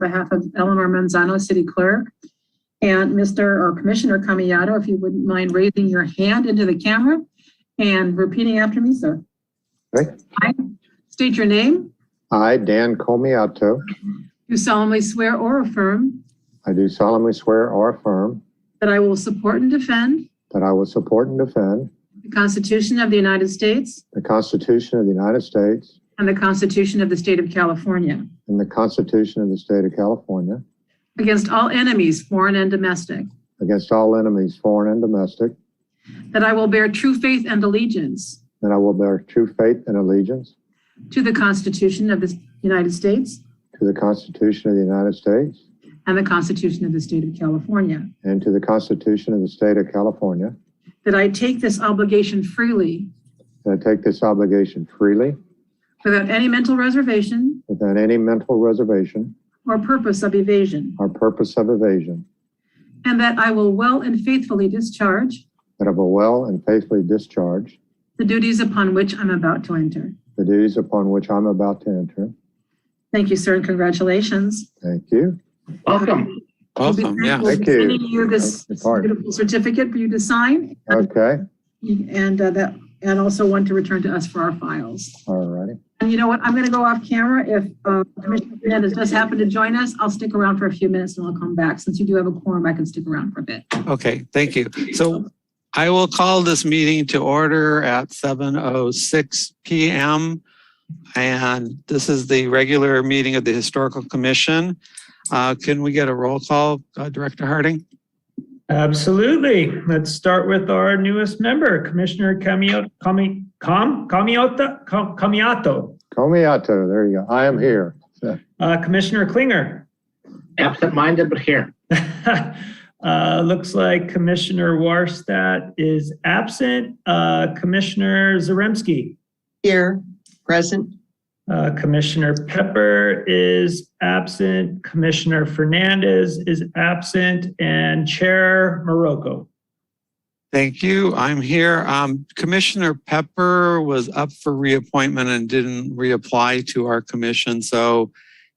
behalf of Eleanor Manzano, City Clerk, and Commissioner Camiato, if you wouldn't mind raising your hand into the camera and repeating after me, sir. Okay. I state your name. I, Dan Comiato, Do solemnly swear or affirm I do solemnly swear or affirm that I will support and defend that I will support and defend the Constitution of the United States the Constitution of the United States and the Constitution of the State of California and the Constitution of the State of California against all enemies, foreign and domestic, against all enemies, foreign and domestic, that I will bear true faith and allegiance that I will bear true faith and allegiance to the Constitution of the United States to the Constitution of the United States and the Constitution of the State of California, and to the Constitution of the State of California, that I take this obligation freely that I take this obligation freely without any mental reservation without any mental reservation or purpose of evasion, or purpose of evasion, and that I will well and faithfully discharge that I will well and faithfully discharge the duties upon which I'm about to enter. the duties upon which I'm about to enter. Thank you, sir, and congratulations. Thank you. Welcome. Welcome, yeah. We'll Thank be you. sending you this That's the part. beautiful certificate for you to sign, Okay. and also one to return to us for our files. All righty. And you know what? I'm going to go off camera. If Commissioner Pineda does happen to join us, I'll stick around for a few minutes and I'll come back. Since you do have a quorum, I can stick around for a bit. Okay, thank you. So I will call this meeting to order at 7:06 p.m. And this is the regular meeting of the Historical Commission. Can we get a roll call, Director Harding? Absolutely. Let's start with our newest member, Commissioner Camiato. Comiato, there you go. I am here. Commissioner Klinger. Absent-minded, but here. Looks like Commissioner Warstadt is absent. Commissioner Zaremski. Here, present. Commissioner Pepper is absent. Commissioner Fernandez is absent. And Chair Morocco. Thank you. I'm here. Commissioner Pepper was up for reappointment and didn't reapply to our commission. So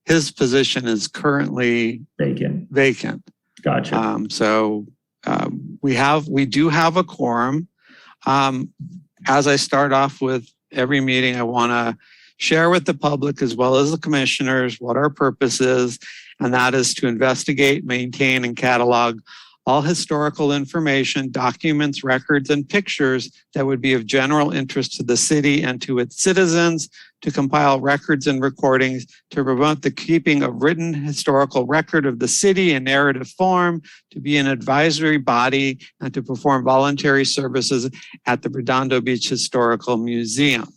his position is currently vacant. Gotcha. We do have a quorum. As I start off with every meeting, I want to share with the public as well as the commissioners what our purpose is, and that is to investigate, maintain, and catalog all historical information, documents, records, and pictures that would be of general interest to the city and to its citizens, to compile records and recordings, to promote the keeping of written historical record of the city in narrative form, to be an advisory body, and to perform voluntary services at the Redondo Beach Historical Museum.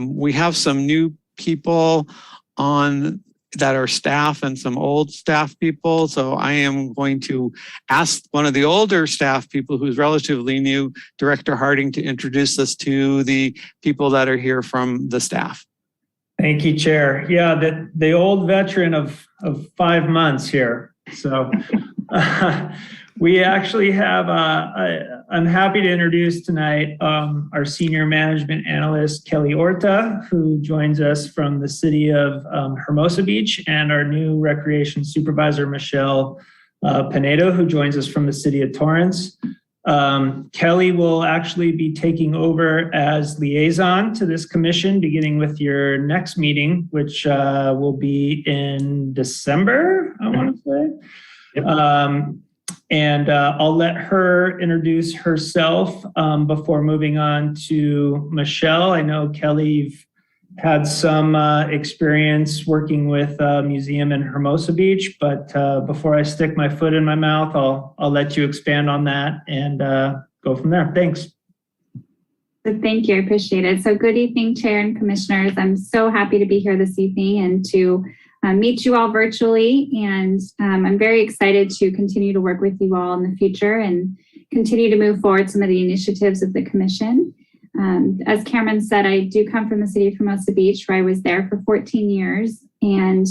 We have some new people on that are staff and some old staff people. So I am going to ask one of the older staff people who's relatively new, Director Harding, to introduce us to the people that are here from the staff. Thank you, Chair. Yeah, the old veteran of 5 months here. So we actually have, I'm happy to introduce tonight our Senior Management Analyst, Kelly Orta, who joins us from the city of Hermosa Beach, and our new Recreation Supervisor, Michelle Pineda, who joins us from the city of Torrance. Kelly will actually be taking over as liaison to this commission, beginning with your next meeting, which will be in December, I want to say. Yep. And I'll let her introduce herself before moving on to Michelle. I know Kelly, you've had some experience working with a museum in Hermosa Beach, but before I stick my foot in my mouth, I'll let you expand on that and go from there. Thanks. Thank you. I appreciate it. So good evening, Chair and Commissioners. I'm so happy to be here this evening and to meet you all virtually. And I'm very excited to continue to work with you all in the future and continue to move forward some of the initiatives of the Commission. As Cameron said, I do come from the city of Hermosa Beach, where I was there for 14 years. And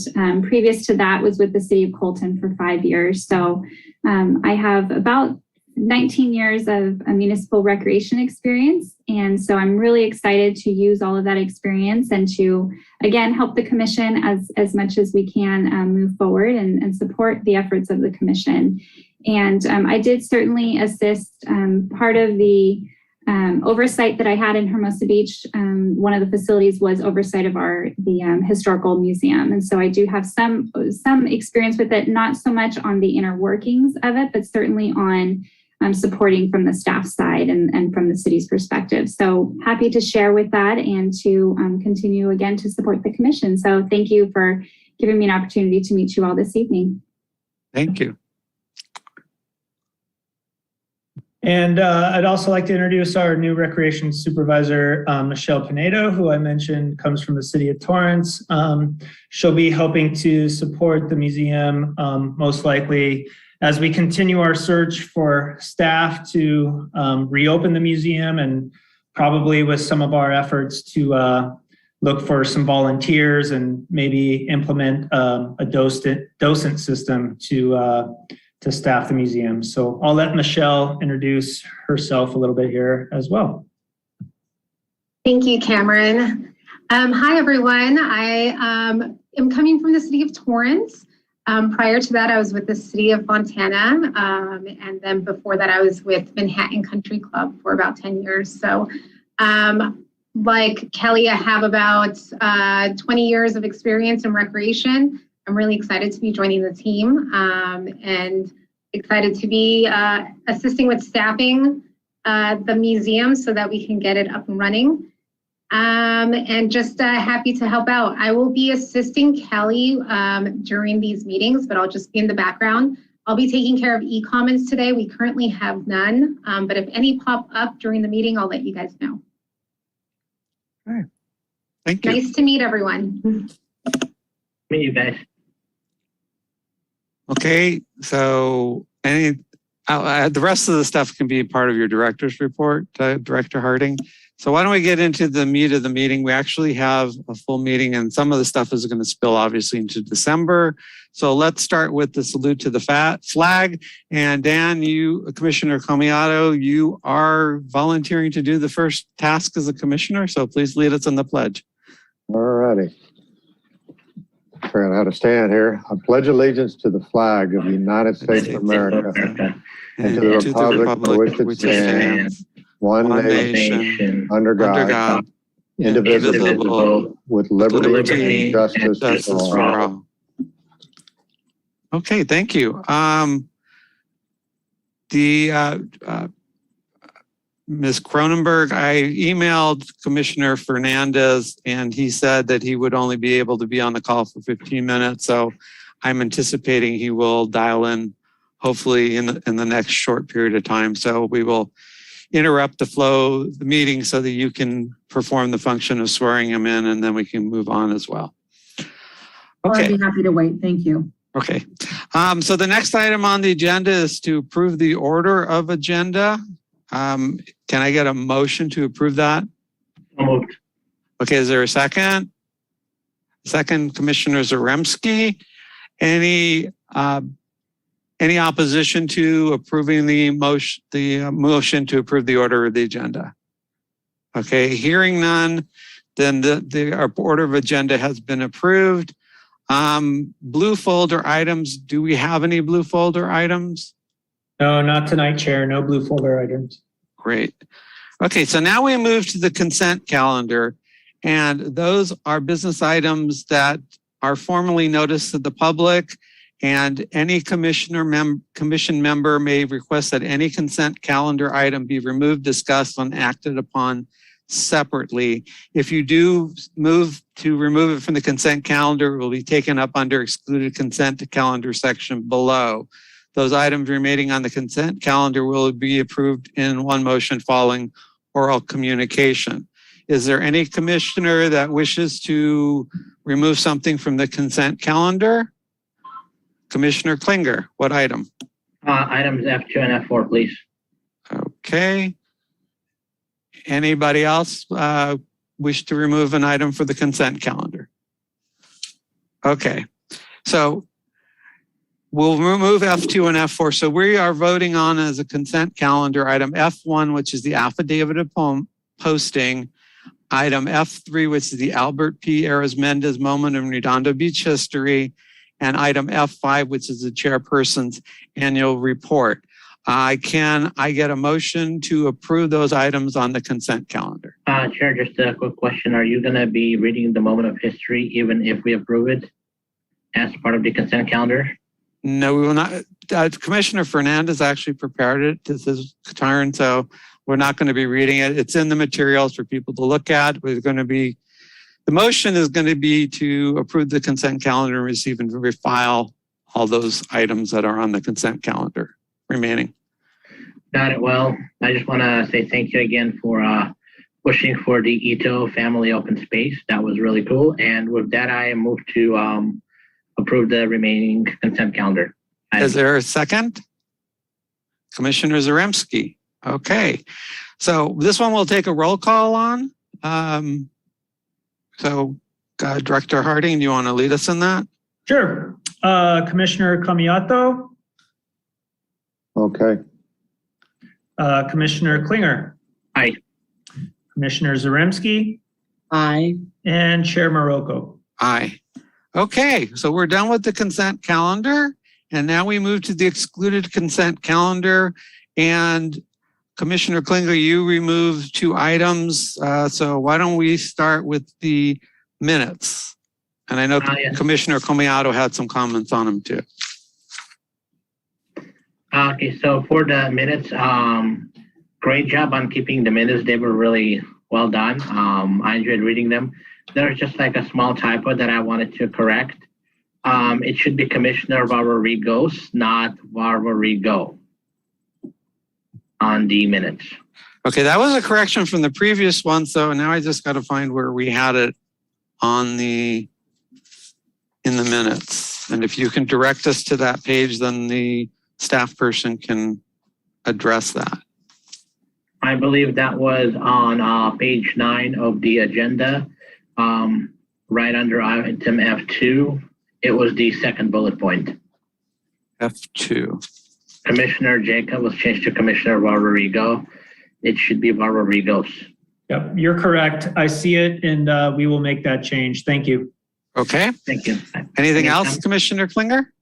previous to that was with the city of Colton for 5 years. So I have about 19 years of municipal recreation experience. And so I'm really excited to use all of that experience and to, again, help the commission as much as we can move forward and support the efforts of the commission. And I did certainly assist part of the oversight that I had in Hermosa Beach. One of the facilities was oversight of the historical museum. And so I do have some experience with it, not so much on the inner workings of it, but certainly on supporting from the staff side and from the city's perspective. So happy to share with that and to continue again to support the commission. So thank you for giving me an opportunity to meet you all this evening. Thank you. And I'd also like to introduce our new recreation supervisor, Michelle Pineda, who I mentioned comes from the city of Torrance. She'll be helping to support the museum, most likely as we continue our search for staff to reopen the museum, and probably with some of our efforts to look for some volunteers and maybe implement a docent system to staff the museum. So I'll let Michelle introduce herself a little bit here as well. Thank you, Cameron. Hi, everyone. I am coming from the city of Torrance. Prior to that, I was with the city of Fontana. And then before that, I was with Manhattan Country Club for about 10 years. So like Kelly, I have about 20 years of experience in recreation. I'm really excited to be joining the team and excited to be assisting with staffing the museum so that we can get it up and running. And just happy to help out. I will be assisting Kelly during these meetings, but I'll just be in the background. I'll be taking care of e-comments today. We currently have none, but if any pop up during the meeting, I'll let you guys know. All right. Thank you. Nice to meet everyone. Meet you guys. Okay, so the rest of the stuff can be part of your director's report, Director Harding. So why don't we get into the meat of the meeting? We actually have a full meeting, and some of the stuff is going to spill obviously into December. So let's start with the salute to the flag. And Dan, Commissioner Comiato, you are volunteering to do the first task as a commissioner. So please lead us in the pledge. All righty. Figuring out how to stand here. I pledge allegiance to the flag of the United States of America and to the republic for which it stands, one nation, under God, indivisible, with liberty and justice for all. Okay, thank you. Ms. Cronenberg, I emailed Commissioner Fernandez and he said that he would only be able to be on the call for 15 minutes. So I'm anticipating he will dial in hopefully in the next short period of time. So we will interrupt the flow of the meeting so that you can perform the function of swearing him in, and then we can move on as well. Okay. I'd be happy to wait. Thank you. Okay. So the next item on the agenda is to approve the order of agenda. Can I get a motion to approve that? Moved. Okay, is there a second? Second, Commissioner Zaremski. Any opposition to approving the motion to approve the order of the agenda? Okay, hearing none, then our order of agenda has been approved. Blue folder items. Do we have any blue folder items? No, not tonight, Chair. No blue folder items. Great. Okay, so now we move to the consent calendar, and those are business items that are formally noticed to the public, and any commission member may request that any consent calendar item be removed, discussed, and acted upon separately. If you do move to remove it from the consent calendar, it will be taken up under excluded consent calendar section below. Those items remaining on the consent calendar will be approved in one motion following oral communication. Is there any commissioner that wishes to remove something from the consent calendar? Commissioner Klinger, what item? Items F2 and F4, please. Okay. Anybody else wish to remove an item for the consent calendar? Okay. So we'll remove F2 and F4. So we are voting on as a consent calendar item F1, which is the affidavit of posting, item F3, which is the Albert P. Arizmendez Moment in Redondo Beach History, and item F5, which is the chairperson's annual report. Can I get a motion to approve those items on the consent calendar? Chair, just a quick question. Are you going to be reading the moment of history even if we approve it as part of the consent calendar? No, we will not. Commissioner Fernandez actually prepared it. This is turn, so we're not going to be reading it. It's in the materials for people to look at. We're going to be, the motion is going to be to approve the consent calendar and receive and refile all those items that are on the consent calendar remaining. Got it. Well, I just want to say thank you again for pushing for the Ito family open space. That was really cool. And with that, I move to approve the remaining consent calendar. Is there a second? Commissioner Zaremski. Okay. So this one we'll take a roll call on. Director Harding, do you want to lead us in that? Sure. Commissioner Kamiato, Okay. Commissioner Klinger. Aye. Commissioner Zaremski, Aye. and Chair Morocco. Aye. Okay, so we're done with the consent calendar, and now we move to the excluded consent calendar. And Commissioner Klinger, you removed 2 items, so why don't we start with the minutes? And I know Yes. Commissioner Comiato had some comments on them too. Okay, so for the minutes, great job on keeping the minutes. They were really well done. I enjoyed reading them. There's just like a small typo that I wanted to correct. It should be Commissioner Varvarigos, not Varvarigo on the minutes. Okay, that was a correction from the previous one, so now I just got to find where we had it on in the minutes. And if you can direct us to that page, then the staff person can address that. I believe that was on page 9 of the agenda, right under item F2. It was the second bullet point. F2. Commissioner Jacob was changed to Commissioner Varvarigo. It should be Varvarigos. Yep, you're correct. I see it, and we will make that change. Thank you. Okay. Thank you. Anything else, Commissioner Klinger?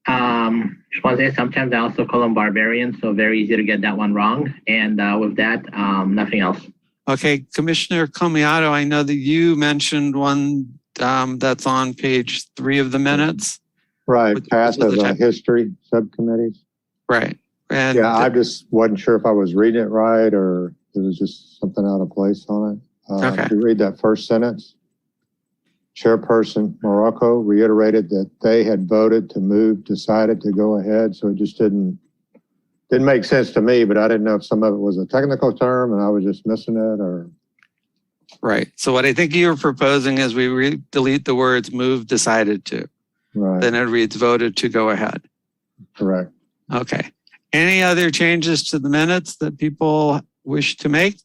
Just want to say sometimes I also call them barbarians, so very easy to get that one wrong. And with that, nothing else. Okay, Commissioner Comiato, I know that you mentioned one that's on page 3 of the minutes. Right, With past the as a type- history subcommittees. Right. And Yeah, I just wasn't sure if I was reading it right or it was just something out of place on it. Okay. If you read that first sentence, Chairperson Morocco reiterated that they had voted to move, decided to go ahead. So it just didn't make sense to me, but I didn't know if some of it was a technical term and I was just missing it or. right. So what I think you were proposing is we delete the words move, decided to. Right, Then it reads voted to go ahead. correct. Okay. Any other changes to the minutes that people wish to make?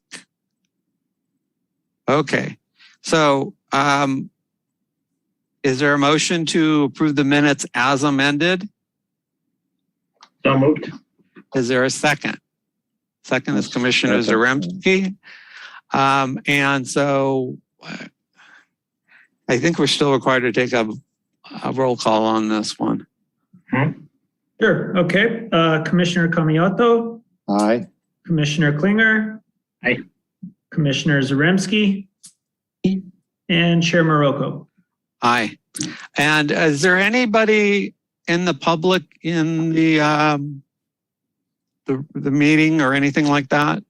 Okay. So is there a motion to approve the minutes as amended? So moved. Is there a second? Second is Commissioner Second. Zaremski. And so I think we're still required to take a roll call on this one. Sure. Okay. Commissioner Kamiato, Aye. Commissioner Klinger. Aye. Commissioner Zaremski. And Chair Morocco. Aye. And is there anybody in the public in the meeting or anything like that?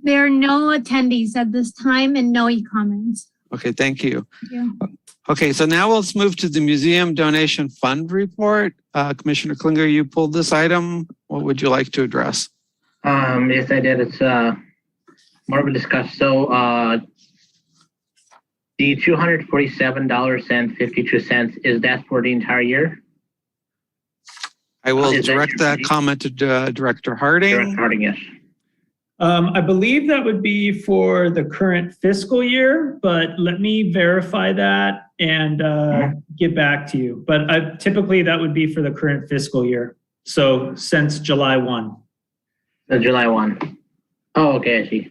There are no attendees at this time and no e-comments. Okay, thank you. Thank you. Okay, so now let's move to the Museum Donation Fund Report. Commissioner Klinger, you pulled this item. What would you like to address? Yes, I did. It's more of a discuss. So the $247.52, is that for the entire year? I will Is that direct your that reading? comment to Director Harding. Director Harding, yes. I believe that would be for the current fiscal year, but let me verify that and get back to you. But typically that would be for the current fiscal year. So since July 1. The July 1. Oh, okay, I see.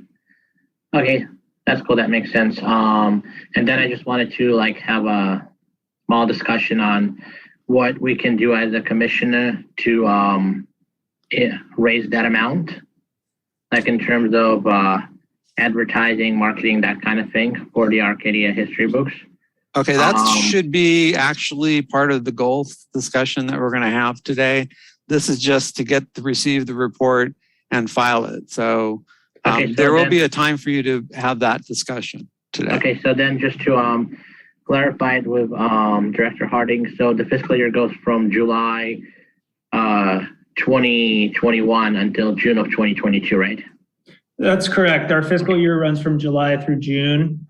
Okay, that's cool. That makes sense. And then I just wanted to like have a small discussion on what we can do as a commissioner to raise that amount, like in terms of advertising, marketing, that kind of thing for the Arcadia history books. Okay, that should be actually part of the goal discussion that we're going to have today. This is just to receive the report and file it. So, there will be a time for you to have that discussion today. Okay, so then just to clarify it with Director Harding, so the fiscal year goes from July 2021 until June of 2022, right? That's correct. Our fiscal year runs from July through June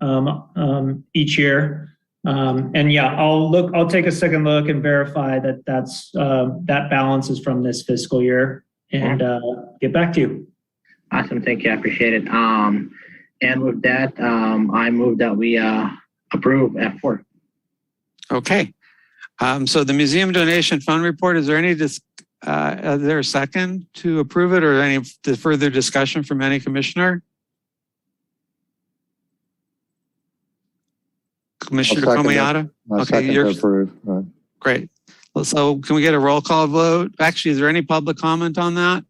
each year. And yeah, I'll take a second look and verify that that balance is from this fiscal year and get back to you. Awesome. Thank you. I appreciate it. And with that, I move that we approve F4. Okay. So the Museum Donation Fund Report, is there there a second to approve it or any further discussion from any commissioner? Commissioner Komayata? Okay, you're approved. Right. Great. So can we get a roll call vote? Actually, is there any public comment on that?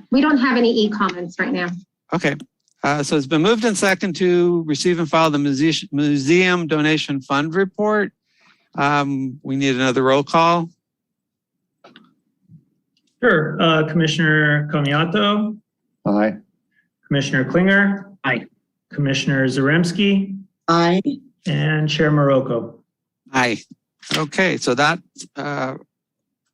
We don't have any e-comments right now. Okay. So it's been moved and second to receive and file the Museum Donation Fund Report. We need another roll call. Sure. Commissioner Komiyato. Aye. Commissioner Klinger. Aye. Commissioner Zaremski. Aye. And Chair Morocco. Aye. Okay, so that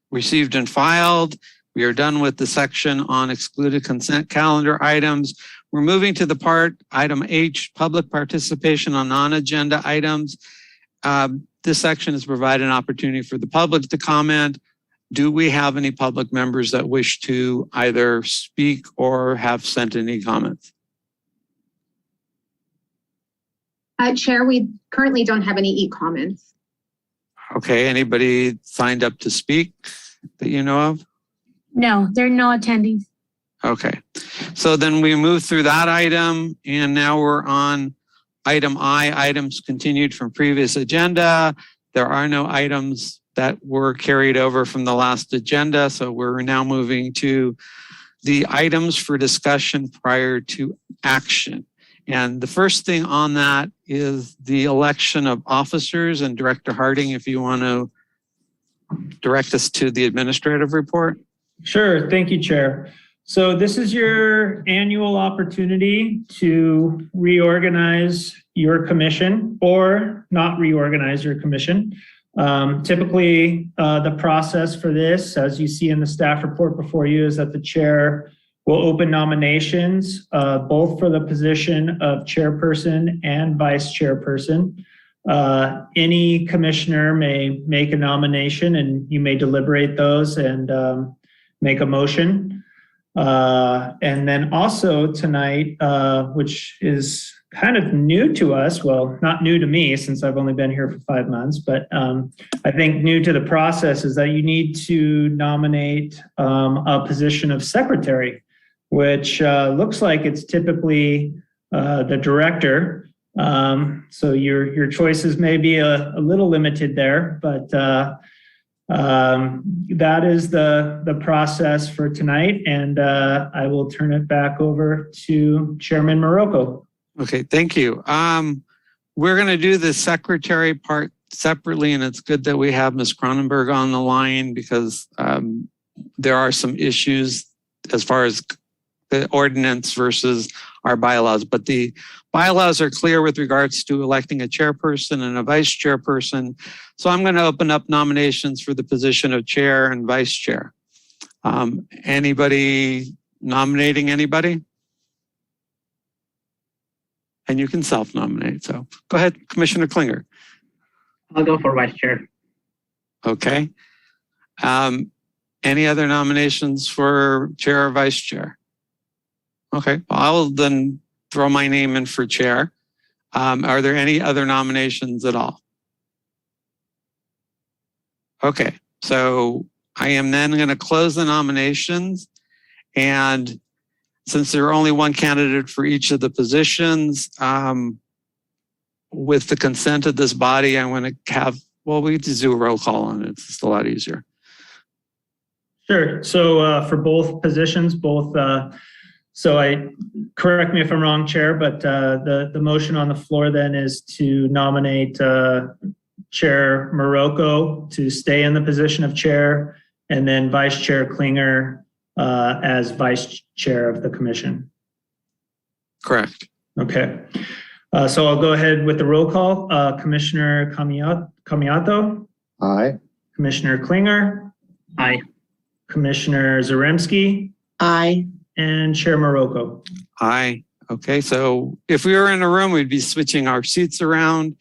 received and filed. We are done with the section on excluded consent calendar items. We're moving to the part, item H, public participation on non-agenda items. This section has provided an opportunity for the public to comment. Do we have any public members that wish to either speak or have sent any comments? Chair, we currently don't have any e-comments. Okay, anybody signed up to speak that you know of? No, there are no attendees. Okay, so then we move through that item and now we're on item I, items continued from previous agenda. There are no items that were carried over from the last agenda. So we're now moving to the items for discussion prior to action. And the first thing on that is the election of officers. And Director Harding, if you want to direct us to the administrative report. Sure. Thank you, Chair. So this is your annual opportunity to reorganize your commission or not reorganize your commission. Typically, the process for this, as you see in the staff report before you, is that the chair will open nominations, both for the position of chairperson and vice chairperson. Any commissioner may make a nomination and you may deliberate those and make a motion. And then also tonight, which is kind of new to us, well, not new to me since I've only been here for 5 months, but I think new to the process is that you need to nominate a position of secretary, which looks like it's typically the director. So your choices may be a little limited there, but that is the process for tonight. And I will turn it back over to Chairman Morocco. Okay, thank you. We're going to do the secretary part separately, and it's good that we have Ms. Cronenberg on the line because there are some issues as far as the ordinance versus our bylaws, but the bylaws are clear with regards to electing a chairperson and a vice chairperson. So I'm going to open up nominations for the position of chair and vice chair. Anybody nominating anybody? And you can self-nominate. So go ahead, Commissioner Klinger. I'll go for vice chair. Okay. Any other nominations for chair or vice chair? Okay, well, I will then throw my name in for chair. Are there any other nominations at all? Okay, so I am then going to close the nominations. And since there are only one candidate for each of the positions, with the consent of this body, I want to have, well, we just do a roll call on it. It's just a lot easier. Sure. So for both positions, correct me if I'm wrong, Chair, but the motion on the floor then is to nominate Chair Morocco to stay in the position of chair, and then Vice Chair Klinger as Vice Chair of the Commission. Correct. Okay. So I'll go ahead with the roll call. Commissioner Kamiato? Aye. Commissioner Klinger? Aye. Commissioner Zaremski? Aye. And Chair Morocco? Aye. Okay, so if we were in a room, we'd be switching our seats around.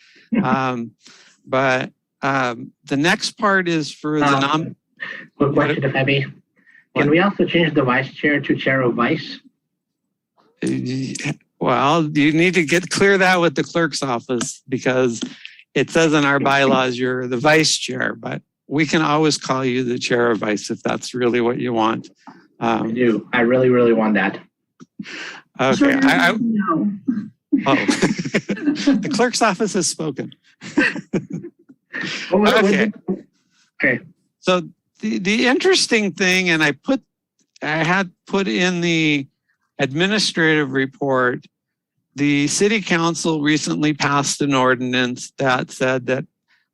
But the next part is for the Quick question, if I may. Can we also change the vice chair to chair of vice? Well, you need to clear that with the clerk's office, because it says in our bylaws you're the vice chair, but we can always call you the chair of vice if that's really what you want. I do. I really, really want that. Okay. No. Oh, the clerk's office has spoken. Okay. Okay. So the interesting thing, and I had put in the administrative report, the city council recently passed an ordinance that said that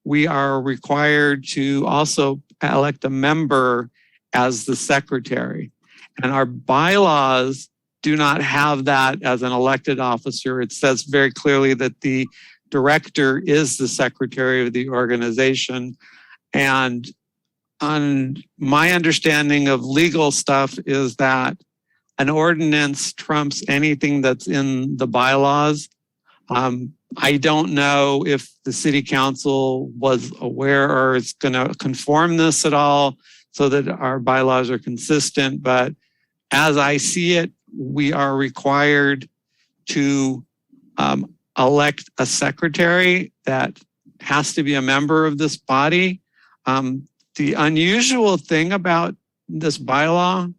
we are required to also elect a member as the secretary. And our bylaws do not have that as an elected officer. It says very clearly that the director is the secretary of the organization. And on my understanding of legal stuff is that an ordinance trumps anything that's in the bylaws. I don't know if the city council was aware or is going to conform this at all so that our bylaws are consistent. But as I see it, we are required to elect a secretary that has to be a member of this body. The unusual thing about this bylaw,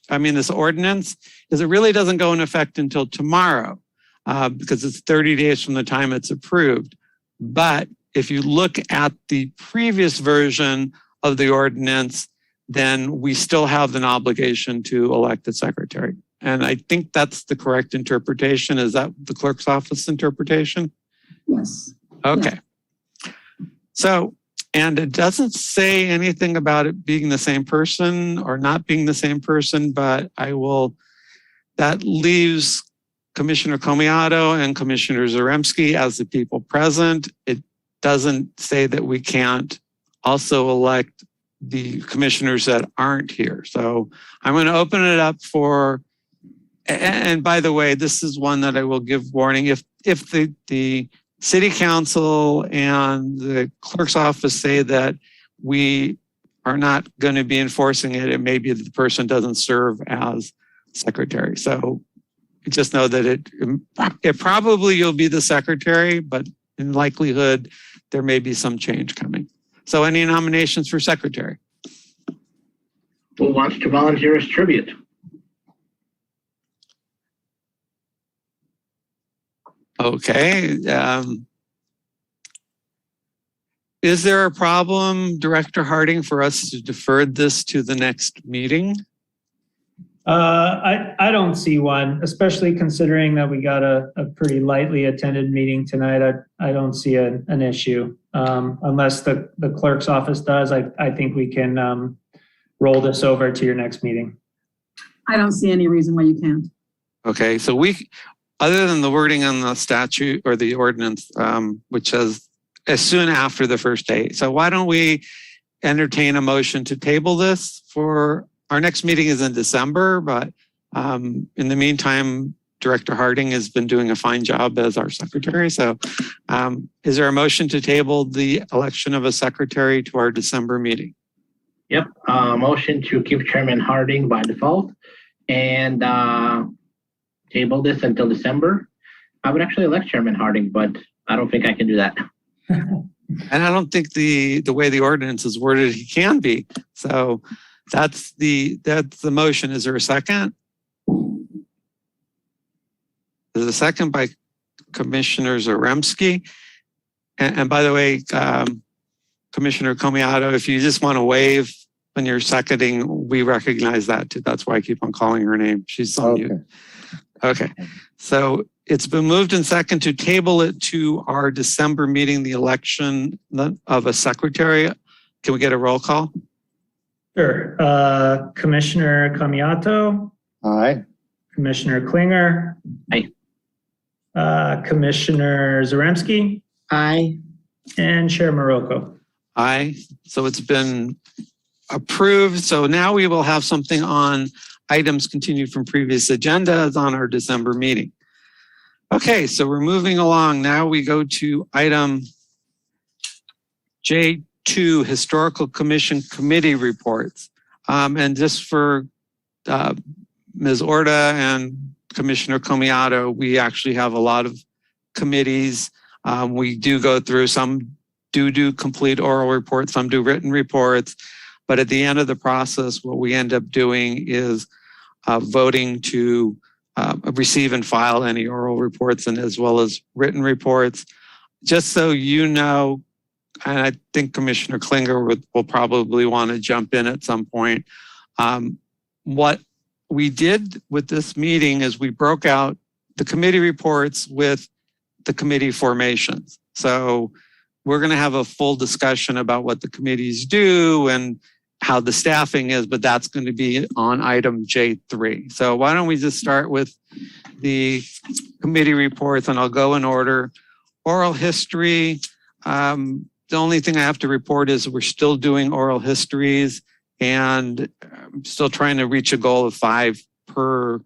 this ordinance, is it really doesn't go in effect until tomorrow because it's 30 days from the time it's approved. But if you look at the previous version of the ordinance, then we still have an obligation to elect a secretary. And I think that's the correct interpretation. Is that the clerk's office interpretation? Yes. Okay. Yeah. So, and it doesn't say anything about it being the same person or not being the same person, but that leaves Commissioner Comiato and Commissioner Zaremski as the people present. It doesn't say that we can't also elect the commissioners that aren't here. So I'm going to open it up for, and by the way, this is one that I will give warning. If the city council and the clerk's office say that we are not going to be enforcing it, it may be that the person doesn't serve as secretary. So just know that it probably you'll be the secretary, but in likelihood, there may be some change coming. So any nominations for secretary? Who wants to volunteer as tribute? Okay. Is there a problem, Director Harding, for us to defer this to the next meeting? I don't see one, especially considering that we got a pretty lightly attended meeting tonight. I don't see an issue. Unless the clerk's office does, I think we can roll this over to your next meeting. I don't see any reason why you can't. Okay, so other than the wording on the statute or the ordinance, which says as soon after the first day. So why don't we entertain a motion to table this for our next meeting is in December, but in the meantime, Director Harding has been doing a fine job as our secretary. So is there a motion to table the election of a secretary to our December meeting? Yep, motion to keep Chairman Harding by default and table this until December. I would actually elect Chairman Harding, but I don't think I can do that. And I don't think the way the ordinance is worded, he can be. So that's the motion. Is there a second? There's a second by Commissioner Zaremski. And by the way, Commissioner Comiato, if you just want to wave when you're seconding, we recognize that too. That's why I keep on calling her name. She's on mute. Okay. So it's been moved and second to table it to our December meeting, the election of a secretary. Can we get a roll call? Sure. Commissioner Comiato. Aye. Commissioner Klinger. Aye. Commissioner Zaremski. Aye. And Chair Morocco. Aye. So it's been approved. So now we will have something on items continued from previous agendas on our December meeting. Okay, so we're moving along. Now we go to item J2, Historical Commission Committee Reports. And just for Ms. Orta and Commissioner Comiato, we actually have a lot of committees. We do go through, some do complete oral reports, some do written reports. But at the end of the process, what we end up doing is voting to receive and file any oral reports and as well as written reports. Just so you know, and I think Commissioner Klinger will probably want to jump in at some point. What we did with this meeting is we broke out the committee reports with the committee formations. So we're going to have a full discussion about what the committees do and how the staffing is, but that's going to be on item J3. So why don't we just start with the committee reports, and I'll go in order. Oral history. The only thing I have to report is we're still doing oral histories, and I'm still trying to reach a goal of 5 per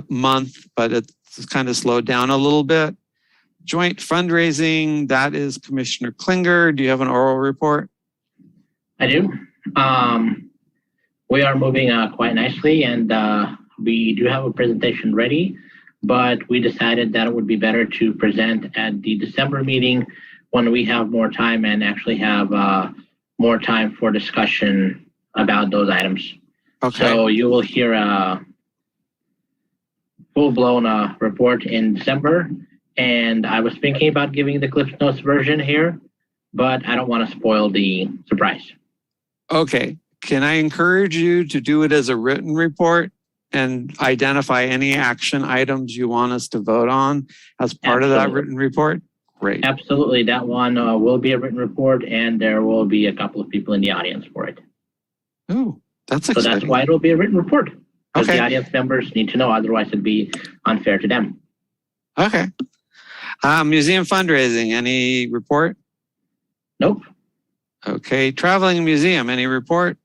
month, but it's kind of slowed down a little bit. Joint fundraising, that is Commissioner Klinger. Do you have an oral report? I do. We are moving quite nicely, and we do have a presentation ready, but we decided that it would be better to present at the December meeting when we have more time and actually have more time for discussion about those items. Okay. So you will hear a full-blown report in December, and I was thinking about giving the Cliff Notes version here, but I don't want to spoil the surprise. Okay. Can I encourage you to do it as a written report and identify any action items you want us to vote on as part of that written report? Great. Absolutely. That one will be a written report, and there will be a couple of people in the audience for it. Oh, that's exciting. So that's why it'll be a written report. Because Okay. the audience members need to know, otherwise it'd be unfair to them. Okay. Museum fundraising, any report? Nope. Okay. Traveling museum, any report?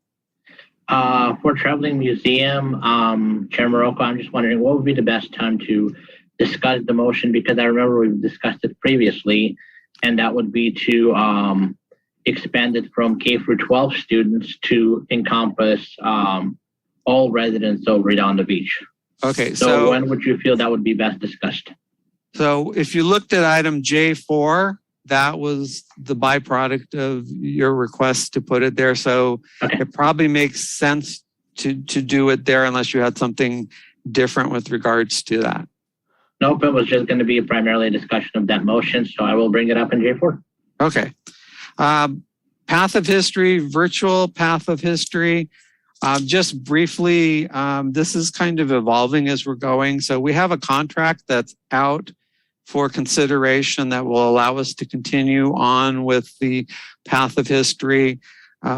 For Traveling Museum, Chair Morocco, I'm just wondering what would be the best time to discuss the motion, because I remember we've discussed it previously, and that would be to expand it from K through 12 students to encompass all residents of Redondo Beach. Okay. So when would you feel that would be best discussed? So if you looked at item J4, that was the byproduct of your request to put it there. So Okay. it probably makes sense to do it there unless you had something different with regards to that. Nope, it was just going to be primarily a discussion of that motion, so I will bring it up in J4. Okay. Path of history, virtual path of history. Just briefly, this is kind of evolving as we're going. So we have a contract that's out for consideration that will allow us to continue on with the path of history,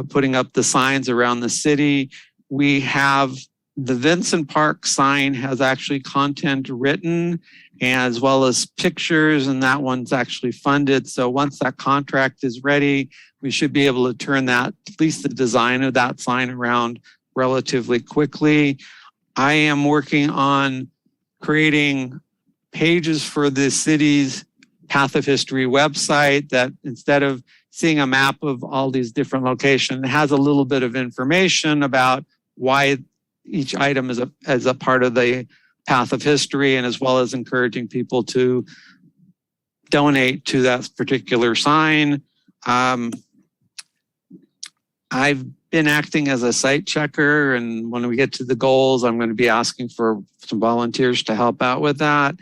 putting up the signs around the city. We have the Vincent Park sign has actually content written as well as pictures, and that one's actually funded. So once that contract is ready, we should be able to turn that, at least the design of that sign around relatively quickly. I am working on creating pages for the city's Path of History website that instead of seeing a map of all these different locations, it has a little bit of information about why each item is a part of the path of history, and as well as encouraging people to donate to that particular sign. I've been acting as a site checker, and when we get to the goals, I'm going to be asking for some volunteers to help out with that.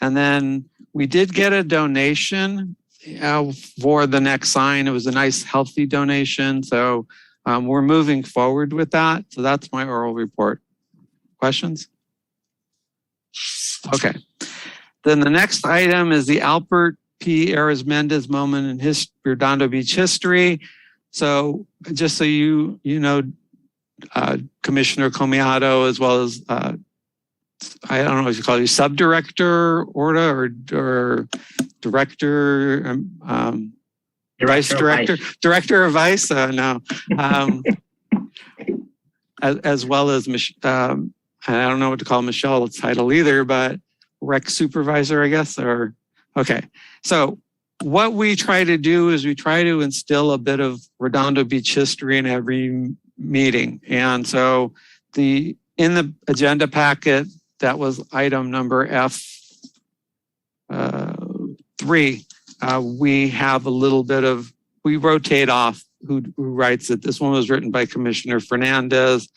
And then we did get a donation for the next sign. It was a nice, healthy donation. So we're moving forward with that. So that's my oral report. Questions? Okay. Then the next item is the Albert P. Arizmendiz moment in Redondo Beach history. So just so you know, Commissioner Comiato, as well as I don't know if you call you subdirector Orta or director, vice director, director or vice. No, as well as I don't know what to call Michelle's title either, but rec supervisor, I guess. Or okay, so what we try to do is we try to instill a bit of Redondo Beach history in every meeting. And so in the agenda packet, that was item number F3. We have a little bit of, we rotate off who writes it. This one was written by Commissioner Fernandez.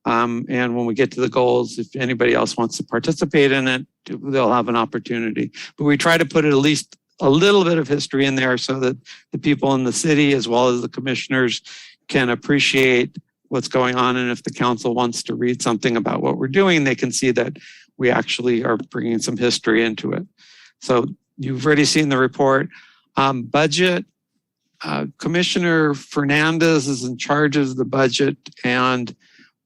And when we get to the goals, if anybody else wants to participate in it, they'll have an opportunity. But we try to put at least a little bit of history in there so that the people in the city, as well as the commissioners, can appreciate what's going on. And if the council wants to read something about what we're doing, they can see that we actually are bringing some history into it. So you've already seen the report. Budget, Commissioner Fernandez is in charge of the budget, and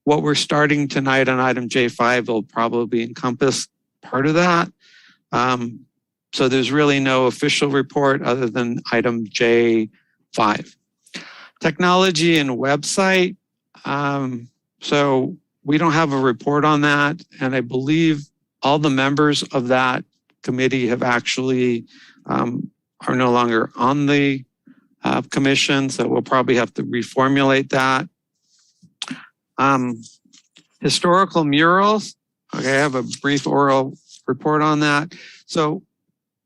what we're starting tonight on item J5 will probably encompass part of that. So there's really no official report other than item J5. Technology and website. So we don't have a report on that. And I believe all the members of that committee have actually are no longer on the commission. So we'll probably have to reformulate that. Historical murals. Okay, I have a brief oral report on that. So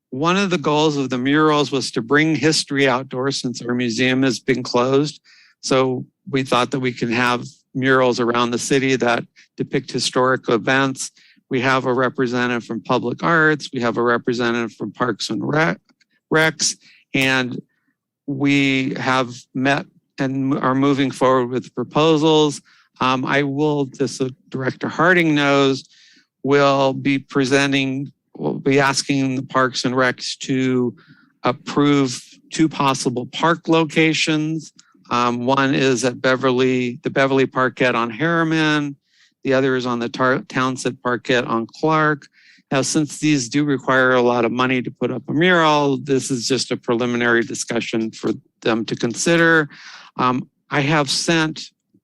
one of the goals of the murals was to bring history outdoors since our museum has been closed. So we thought that we can have murals around the city that depict historic events. We have a representative from Public Arts. We have a representative from Parks and Recs. And we have met and are moving forward with proposals. I will, just so Director Harding knows, will be presenting, we'll be asking the Parks and Recs to approve 2 possible park locations. One is at the Beverly Parkette on Harriman. The other is on the Townsend Parkette on Clark. Now, since these do require a lot of money to put up a mural, this is just a preliminary discussion for them to consider.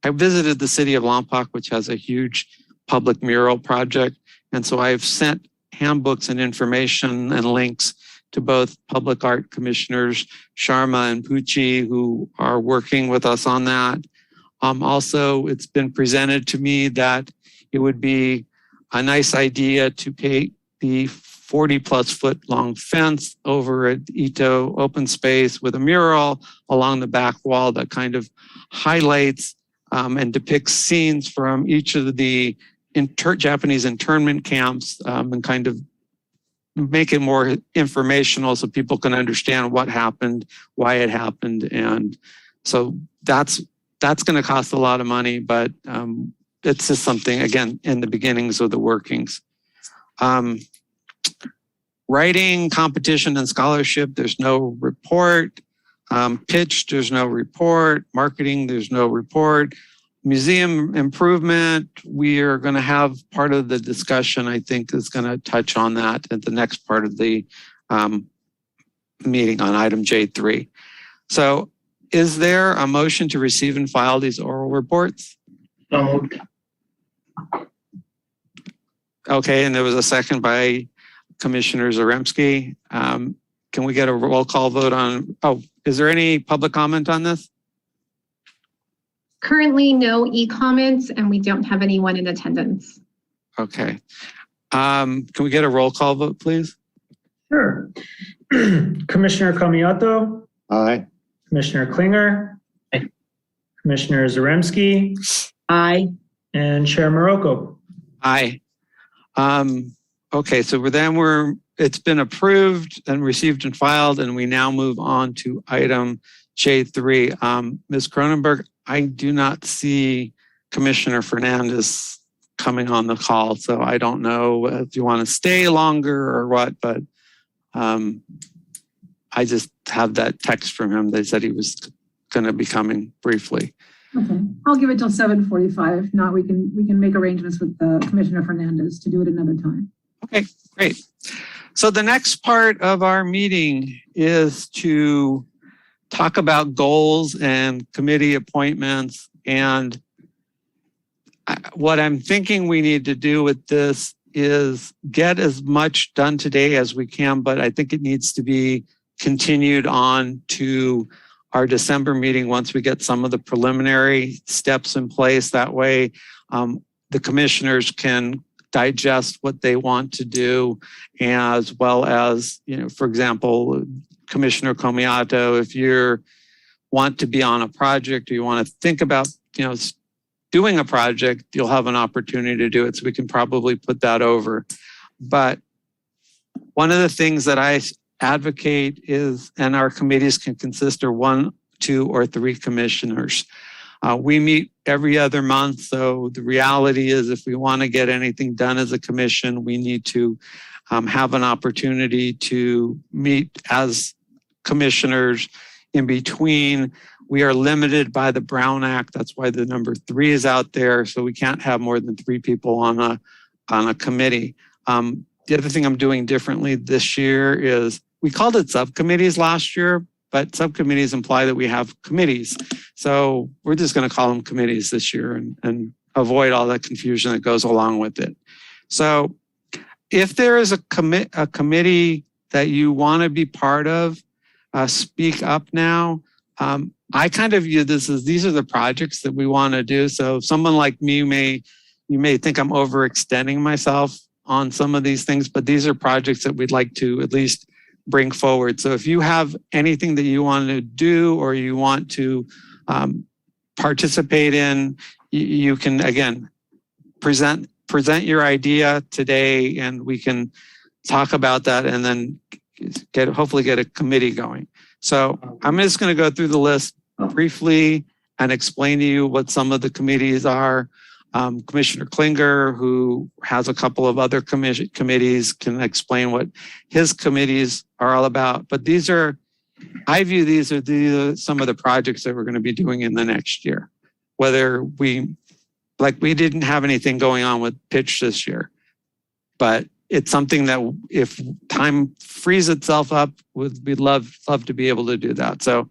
I visited the city of Lompoc, which has a huge public mural project. And so I've sent handbooks and information and links to both public art commissioners, Sharma and Pucci, who are working with us on that. Also, it's been presented to me that it would be a nice idea to paint the 40+ foot long fence over at Ito open space with a mural along the back wall that kind of highlights and depicts scenes from each of the Japanese internment camps and kind of make it more informational so people can understand what happened, why it happened. And so that's going to cost a lot of money, but it's just something, again, in the beginnings of the workings. Writing, competition, and scholarship, there's no report. Pitch, there's no report. Marketing, there's no report. Museum improvement, we are going to have part of the discussion, I think, is going to touch on that at the next part of the meeting on item J3. So is there a motion to receive and file these oral reports? So moved. Okay, and there was a second by Commissioner Zaremski. Can we get a roll call vote on, is there any public comment on this? Currently, no e-comments, and we don't have anyone in attendance. Okay. Can we get a roll call vote, please? Sure. Commissioner Kamiyato, Aye. Commissioner Klinger, Aye. Commissioner Zaremski, Aye. and Chair Morocco. Aye. Okay, so it's been approved and received and filed, and we now move on to item J3. Ms. Cronenberg, I do not see Commissioner Fernandez coming on the call, so I don't know if you want to stay longer or what, but I just have that text from him. They said he was going to be coming briefly. Okay, I'll give it till 7:45. If not, we can make arrangements with Commissioner Fernandez to do it another time. Okay, great. So the next part of our meeting is to talk about goals and committee appointments. And what I'm thinking we need to do with this is get as much done today as we can, but I think it needs to be continued on to our December meeting once we get some of the preliminary steps in place. That way, the commissioners can digest what they want to do, as well as, for example, Commissioner Komiyato, if you want to be on a project or you want to think about, doing a project, you'll have an opportunity to do it. So we can probably put that over. But one of the things that I advocate is, and our committees can consist of 1, 2, or 3 commissioners. We meet every other month. So the reality is if we want to get anything done as a commission, we need to have an opportunity to meet as commissioners in between. We are limited by the Brown Act. That's why the number 3 is out there. So we can't have more than 3 people on a committee. The other thing I'm doing differently this year is we called it subcommittees last year, but subcommittees imply that we have committees. So we're just going to call them committees this year and avoid all that confusion that goes along with it. So if there is a committee that you want to be part of, speak up now. I kind of view this as these are the projects that we want to do. So someone like me you may think I'm overextending myself on some of these things, but these are projects that we'd like to at least bring forward. So if you have anything that you want to do or you want to participate in, you can, again, present your idea today and we can talk about that and then hopefully get a committee going. So I'm just going to go through the list briefly and explain to you what some of the committees are. Commissioner Klinger, who has a couple of other committees, can explain what his committees are all about. But I view these are some of the projects that we're going to be doing in the next year. Whether we didn't have anything going on with pitch this year, but it's something that if time frees itself up, we'd love to be able to do that. So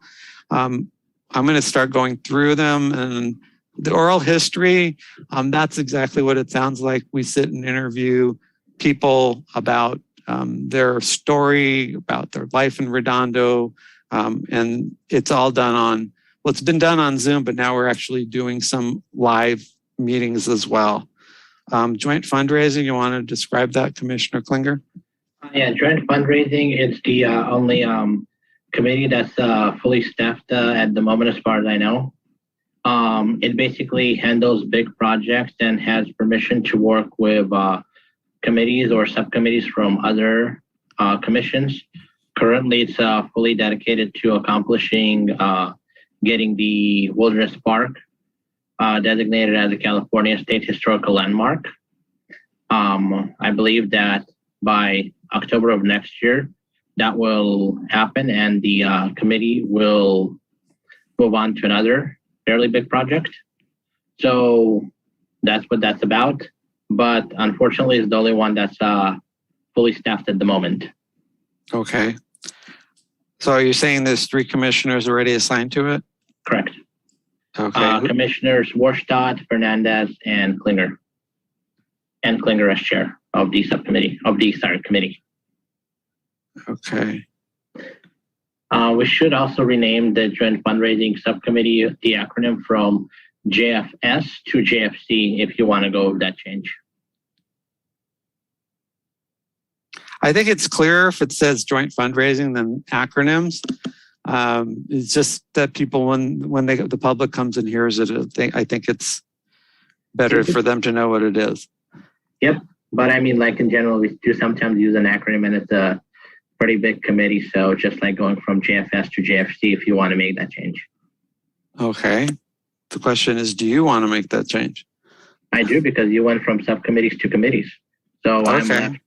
I'm going to start going through them. And the oral history, that's exactly what it sounds like. We sit and interview people about their story, about their life in Redondo. And it's all done it's been done on Zoom, but now we're actually doing some live meetings as well. Joint fundraising, you want to describe that, Commissioner Klinger? Yeah, joint fundraising is the only committee that's fully staffed at the moment, as far as I know. It basically handles big projects and has permission to work with committees or subcommittees from other commissions. Currently, it's fully dedicated to accomplishing getting the Wilderness Park designated as a California State Historical Landmark. I believe that by October of next year, that will happen and the committee will move on to another fairly big project. So that's what that's about. But unfortunately, it's the only one that's fully staffed at the moment. Okay. So are you saying there's 3 commissioners already assigned to it? Correct. Okay. Commissioners Warstadt, Fernandez, and Klinger. And Klinger as chair of the subcommittee, committee. Okay. We should also rename the Joint Fundraising Subcommittee, the acronym from JFS to JFC if you want to go with that change. I think it's clearer if it says joint fundraising than acronyms. It's just that people, when the public comes and hears it, I think it's better for them to know what it is. Yep. But I mean, like in general, we do sometimes use an acronym, and it's a pretty big committee. So just like going from JFS to JFC, if you want to make that change. Okay. The question is, do you want to make that change? I do, because you went from subcommittees to committees. So I'm left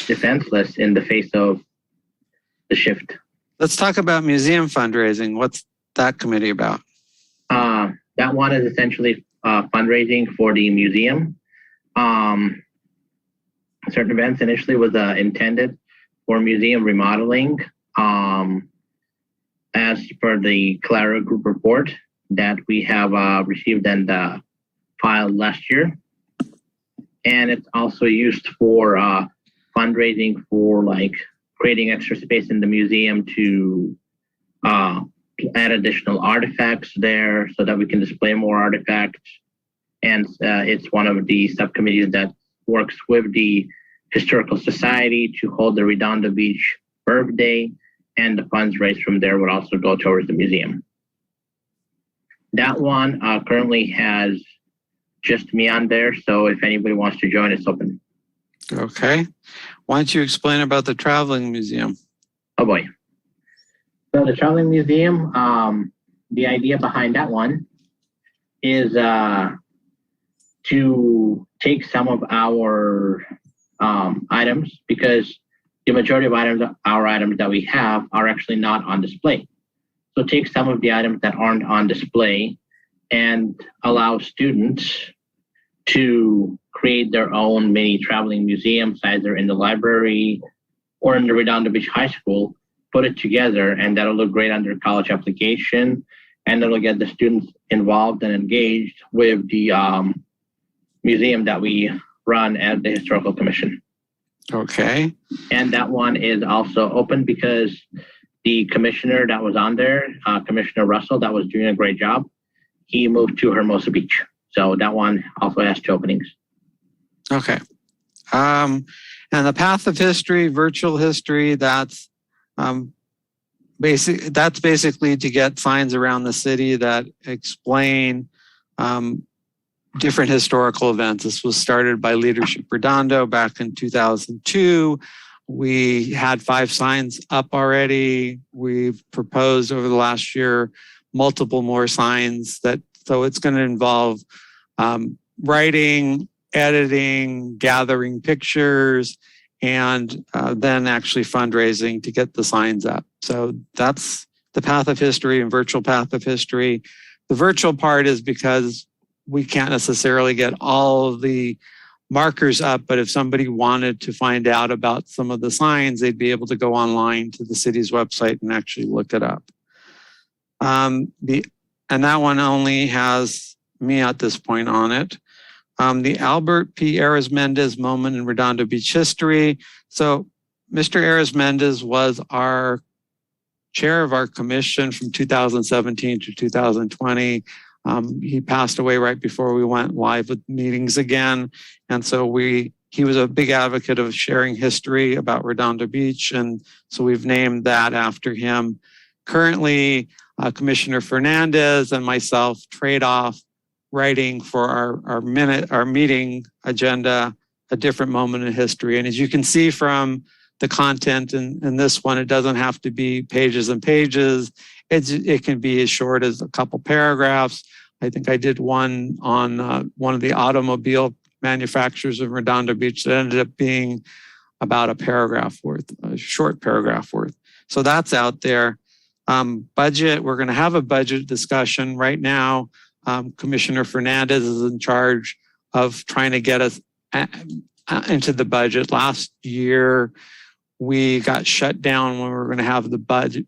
defenseless in the face of the shift. Let's talk about museum fundraising. What's that committee about? That one is essentially fundraising for the museum. Certain events initially was intended for museum remodeling, as per the Clara Group report that we have received and filed last year. And it's also used for fundraising for like creating extra space in the museum to add additional artifacts there so that we can display more artifacts. And it's one of the subcommittees that works with the Historical Society to hold the Redondo Beach birthday, and the funds raised from there would also go towards the museum. That one currently has just me on there, so if anybody wants to join, it's open. Okay. Why don't you explain about the traveling museum? Oh boy. So the traveling museum, the idea behind that one is to take some of our items, because the majority of our items that we have are actually not on display. So take some of the items that aren't on display and allow students to create their own mini traveling museums, either in the library or in the Redondo Beach High School, put it together, and that'll look great under college application, and it'll get the students involved and engaged with the museum that we run at the Historical Commission. Okay. And that one is also open because the commissioner that was on there, Commissioner Russell, that was doing a great job, he moved to Hermosa Beach. So that one also has 2 openings. Okay. And the Path of History, virtual history, that's basically to get signs around the city that explain different historical events. This was started by Leadership Redondo back in 2002. We had 5 signs up already. We've proposed over the last year multiple more signs so it's going to involve writing, editing, gathering pictures, and then actually fundraising to get the signs up. So that's the Path of History and virtual Path of History. The virtual part is because we can't necessarily get all of the markers up, but if somebody wanted to find out about some of the signs, they'd be able to go online to the city's website and actually look it up. And that one only has me at this point on it. The Albert P. Arizmendez moment in Redondo Beach history. So Mr. Arizmendez was our chair of our commission from 2017 to 2020. He passed away right before we went live with meetings again. And so he was a big advocate of sharing history about Redondo Beach. And so we've named that after him. Currently, Commissioner Fernandez and myself trade off writing for our meeting agenda, a different moment in history. And as you can see from the content in this one, it doesn't have to be pages and pages. It can be as short as a couple paragraphs. I think I did one on one of the automobile manufacturers of Redondo Beach that ended up being about a short paragraph worth. So that's out there. Budget, we're going to have a budget discussion right now. Commissioner Fernandez is in charge of trying to get us into the budget. Last year, we got shut down when we were going to have the budget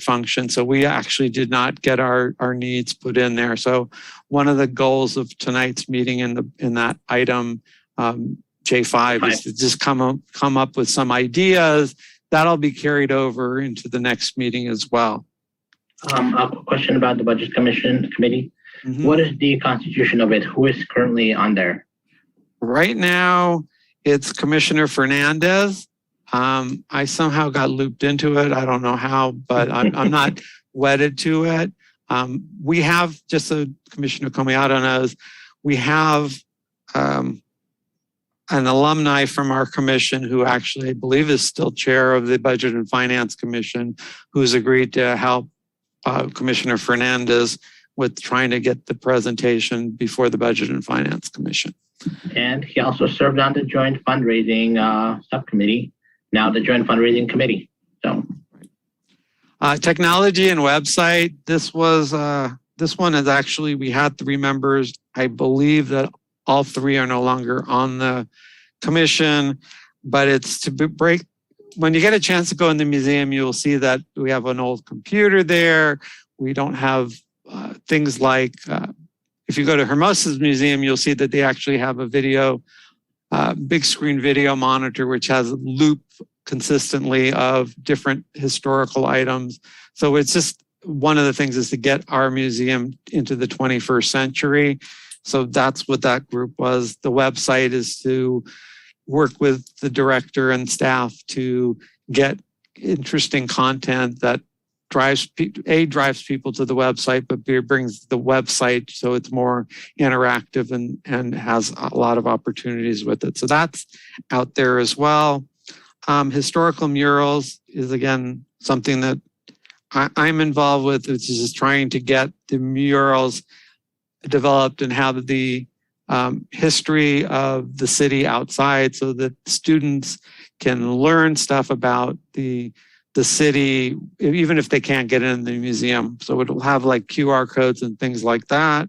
function. So we actually did not get our needs put in there. So one of the goals of tonight's meeting in that item, J5, is to just come up with some ideas that'll be carried over into the next meeting as well. A question about the Budget Committee. Mm-hmm. What is the constitution of it? Who is currently on there? Right now, It's Commissioner Fernandez. I somehow got looped into it. I don't know how, but I'm not wedded to it. We have, just so Commissioner Comiato knows, we have an alumni from our commission who actually, I believe, is still chair of the Budget and Finance Commission, who's agreed to help Commissioner Fernandez with trying to get the presentation before the Budget and Finance Commission. And he also served on the Joint Fundraising Subcommittee, now the Joint Fundraising Committee. So, technology and website. This one is actually, we had 3 members. I believe that all 3 are no longer on the commission, but it's to break. When you get a chance to go in the museum, you'll see that we have an old computer there. We don't have things like, if you go to Hermosa's museum, you'll see that they actually have a video, big screen video monitor, which has a loop consistently of different historical items. So it's just one of the things is to get our museum into the 21st century. So that's what that group was. The website is to work with the director and staff to get interesting content that drives people to the website, but brings the website so it's more interactive and has a lot of opportunities with it. So that's out there as well. Historical murals is, again, something that I'm involved with, which is just trying to get the murals developed and have the history of the city outside so that students can learn stuff about the city, even if they can't get in the museum. So it'll have like QR codes and things like that.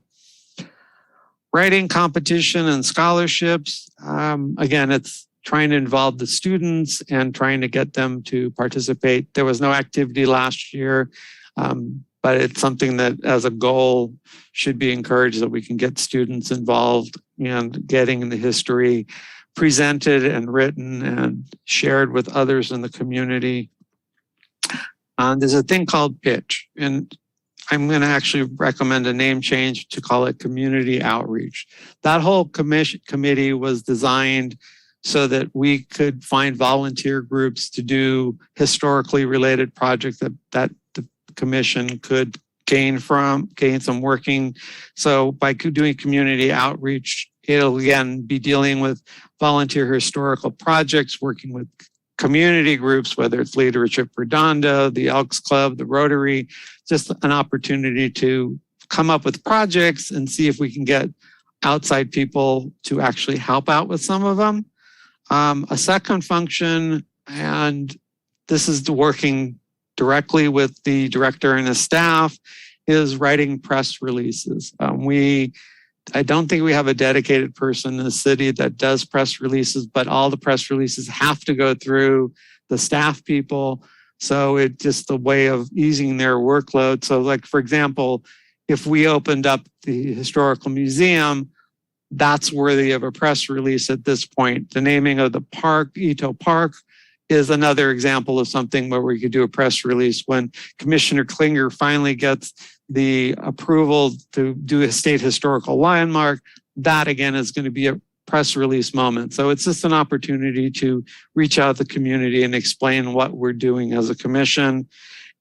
Writing competition and scholarships. Again, it's trying to involve the students and trying to get them to participate. There was no activity last year, but it's something that as a goal should be encouraged, that we can get students involved and getting the history presented and written and shared with others in the community. There's a thing called pitch, and I'm going to actually recommend a name change to call it community outreach. That whole committee was designed so that we could find volunteer groups to do historically related projects that the commission could gain some working. So by doing community outreach, it'll again be dealing with volunteer historical projects, working with community groups, whether it's Leadership Redondo, the Elks Club, the Rotary, just an opportunity to come up with projects and see if we can get outside people to actually help out with some of them. A second function, and this is working directly with the director and the staff, is writing press releases. I don't think we have a dedicated person in the city that does press releases, but all the press releases have to go through the staff people. So it's just a way of easing their workload. So like, for example, if we opened up the historical museum, that's worthy of a press release at this point. The naming of the park, Ito Park, is another example of something where we could do a press release. When Commissioner Klinger finally gets the approval to do a state historical landmark, that again is going to be a press release moment. So it's just an opportunity to reach out to the community and explain what we're doing as a commission.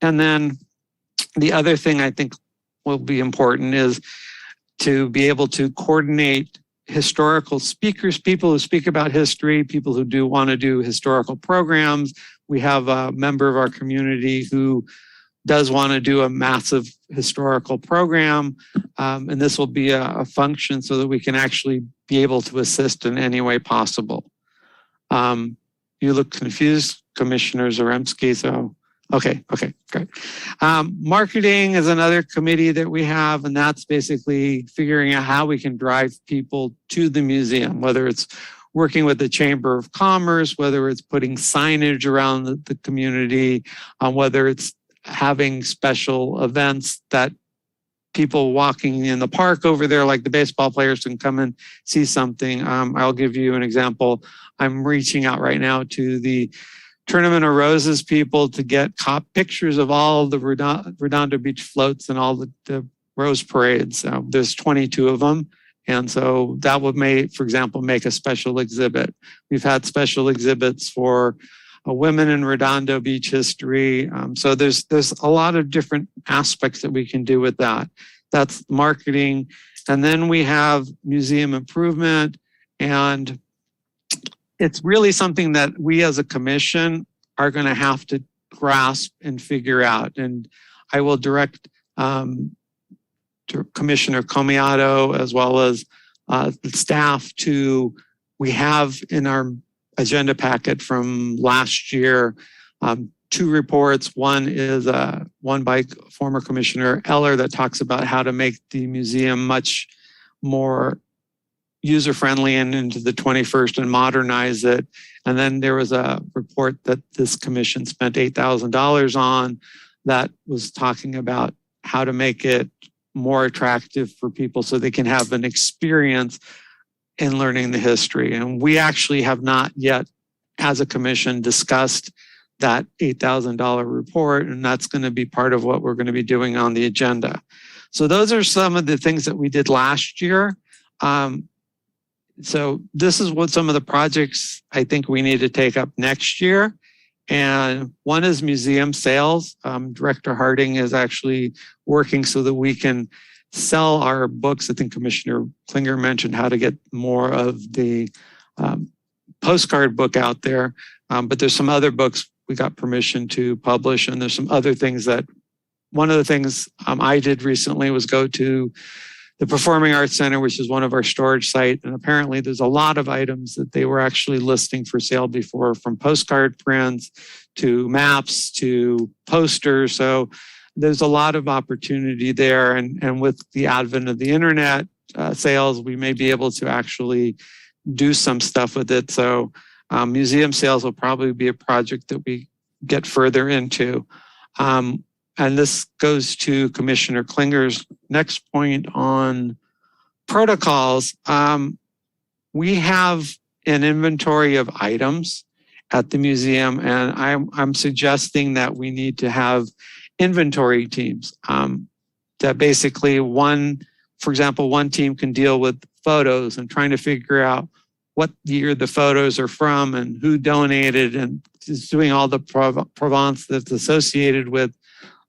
And then the other thing I think will be important is to be able to coordinate historical speakers, people who speak about history, people who do want to do historical programs. We have a member of our community who does want to do a massive historical program. And this will be a function so that we can actually be able to assist in any way possible. You look confused, Commissioner Zaremski, so okay, great. Marketing is another committee that we have, and that's basically figuring out how we can drive people to the museum, whether it's working with the Chamber of Commerce, whether it's putting signage around the community, whether it's having special events that people walking in the park over there, like the baseball players, can come and see something. I'll give you an example. I'm reaching out right now to the Tournament of Roses people to get pictures of all the Redondo Beach floats and all the rose parades. There's 22 of them, And so that would for example, make a special exhibit. We've had special exhibits for women in Redondo beach history. So there's a lot of different aspects that we can do with that. That's marketing. And then we have museum improvement. And it's really something that we as a commission are going to have to grasp and figure out. And I will direct to Commissioner Comiato as well as the staff we have in our agenda packet from last year, 2 reports. One is one by former Commissioner Eller that talks about how to make the museum much more user-friendly and into the 21st and modernize it. And then there was a report that this commission spent $8,000 on that was talking about how to make it more attractive for people so they can have an experience in learning the history. And we actually have not yet, as a commission, discussed that $8,000 report, and that's going to be part of what we're going to be doing on the agenda. So those are some of the things that we did last year. So this is what some of the projects I think we need to take up next year. And one is museum sales. Director Harding is actually working so that we can sell our books. I think Commissioner Klinger mentioned how to get more of the postcard book out there. But there's some other books we got permission to publish. And there's some other things that, one of the things I did recently was go to the Performing Arts Center, which is one of our storage sites. And apparently there's a lot of items that they were actually listing for sale before, from postcard prints to maps to posters. So there's a lot of opportunity there. And with the advent of the internet sales, we may be able to actually do some stuff with it. So museum sales will probably be a project that we get further into. And this goes to Commissioner Klinger's next point on protocols. We have an inventory of items at the museum, and I'm suggesting that we need to have inventory teams. That basically for example, one team can deal with photos and trying to figure out what year the photos are from and who donated, and just doing all the provenance that's associated with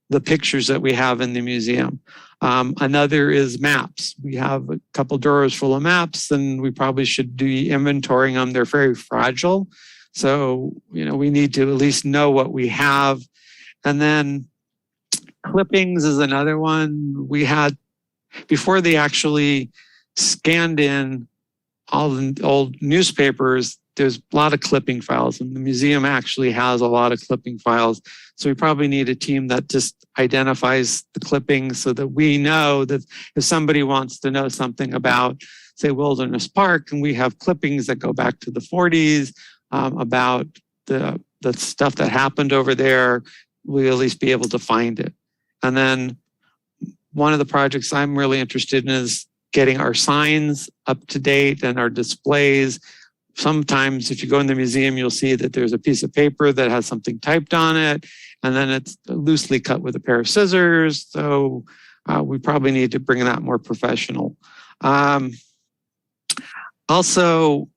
the pictures that we have in the museum. Another is maps. We have a couple drawers full of maps, and we probably should be inventorying them. They're very fragile. So, we need to at least know what we have. And then clippings is another one. We had, before they actually scanned in all the old newspapers, there's a lot of clipping files, and the museum actually has a lot of clipping files. So we probably need a team that just identifies the clippings so that we know that if somebody wants to know something about, say, Wilderness Park, and we have clippings that go back to the 40s about the stuff that happened over there, we'll at least be able to find it. And then one of the projects I'm really interested in is getting our signs up to date and our displays. Sometimes if you go in the museum, you'll see that there's a piece of paper that has something typed on it, and then it's loosely cut with a pair of scissors. So we probably need to bring that more professional. Also,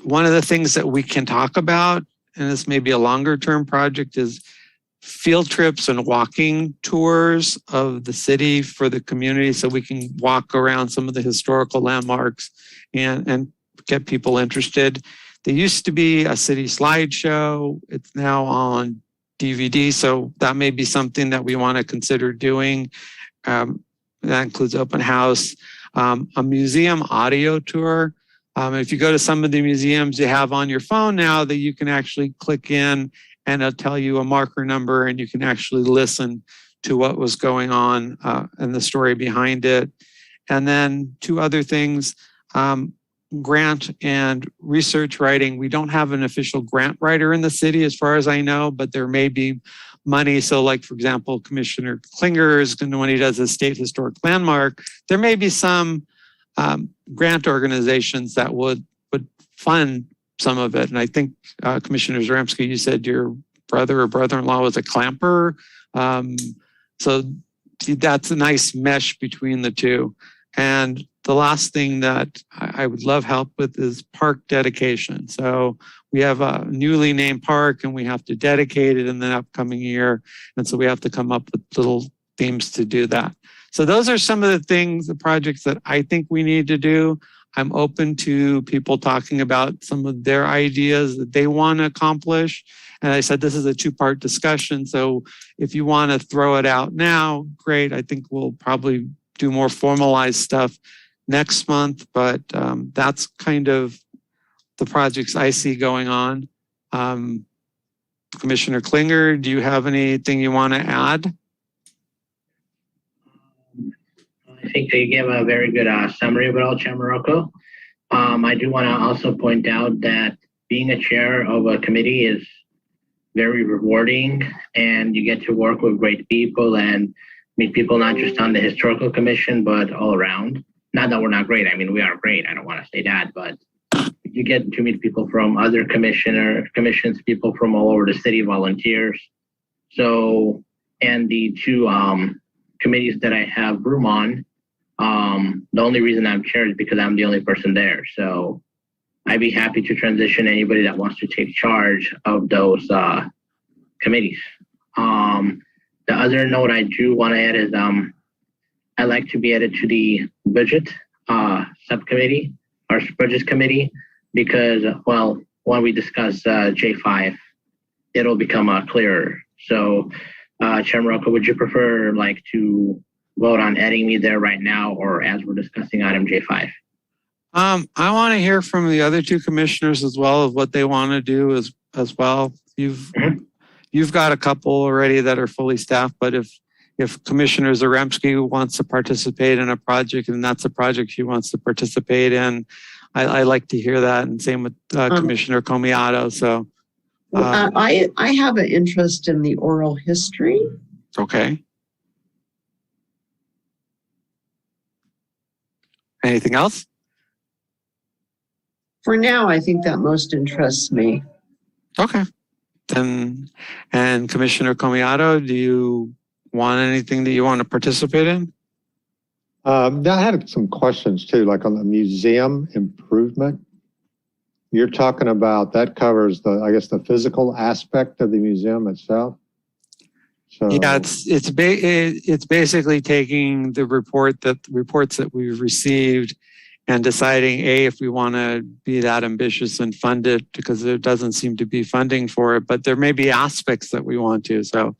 one of the things that we can talk about, and this may be a longer term project, is field trips and walking tours of the city for the community, so we can walk around some of the historical landmarks and get people interested. There used to be a city slideshow. It's now on DVD, so that may be something that we want to consider doing. That includes open house, a museum audio tour. If you go to some of the museums, you have on your phone now that you can actually click in and it'll tell you a marker number, and you can actually listen to what was going on and the story behind it. And then 2 other things, grant and research writing. We don't have an official grant writer in the city as far as I know, but there may be money. So like, for example, Commissioner Klinger is going to, when he does a state historic landmark, there may be some grant organizations that would fund some of it. And I think Commissioner Zaremski, you said your brother or brother-in-law was a clamper. So that's a nice mesh between the two. And the last thing that I would love help with is park dedication. So we have a newly named park and we have to dedicate it in the upcoming year. And so we have to come up with little themes to do that. So those are some of the things, the projects that I think we need to do. I'm open to people talking about some of their ideas that they want to accomplish. And I said, this is a two-part discussion. So if you want to throw it out now, great. I think we'll probably do more formalized stuff next month, but that's kind of the projects I see going on. Commissioner Klinger, do you have anything you want to add? I think they gave a very good summary of it all, Chair Morocco. I do want to also point out that being a chair of a committee is very rewarding, and you get to work with great people and meet people not just on the historical commission, but all around. Not that we're not great. I mean, we are great. I don't want to say that, but you get to meet people from other commissions, people from all over the city, volunteers. So, and the two committees that I have room on, the only reason I'm chair is because I'm the only person there. So I'd be happy to transition anybody that wants to take charge of those committees. The other note I do want to add is I'd like to be added to the budget subcommittee or budget committee because, well, when we discuss J5, it'll become clearer. So, Chair Morocco, would you prefer like to vote on adding me there right now or as we're discussing item J5? I want to hear from the other two commissioners as well of what they want to do as well. You've got a couple already that are fully staffed, but if Commissioner Zaremski wants to participate in a project and that's a project she wants to participate in, I like to hear that. And same with Commissioner Comiato. So I have an interest in the oral history. Okay. Anything else? For now, I think that most interests me. Okay. Then, and Commissioner Comiato, do you want anything that you want to participate in? I had some questions too, like on the museum improvement. You're talking about that covers the, I guess, the physical aspect of the museum itself. So yeah, it's basically taking the reports that we've received and deciding if we want to be that ambitious and fund it, because there doesn't seem to be funding for it, but there may be aspects that we want to. So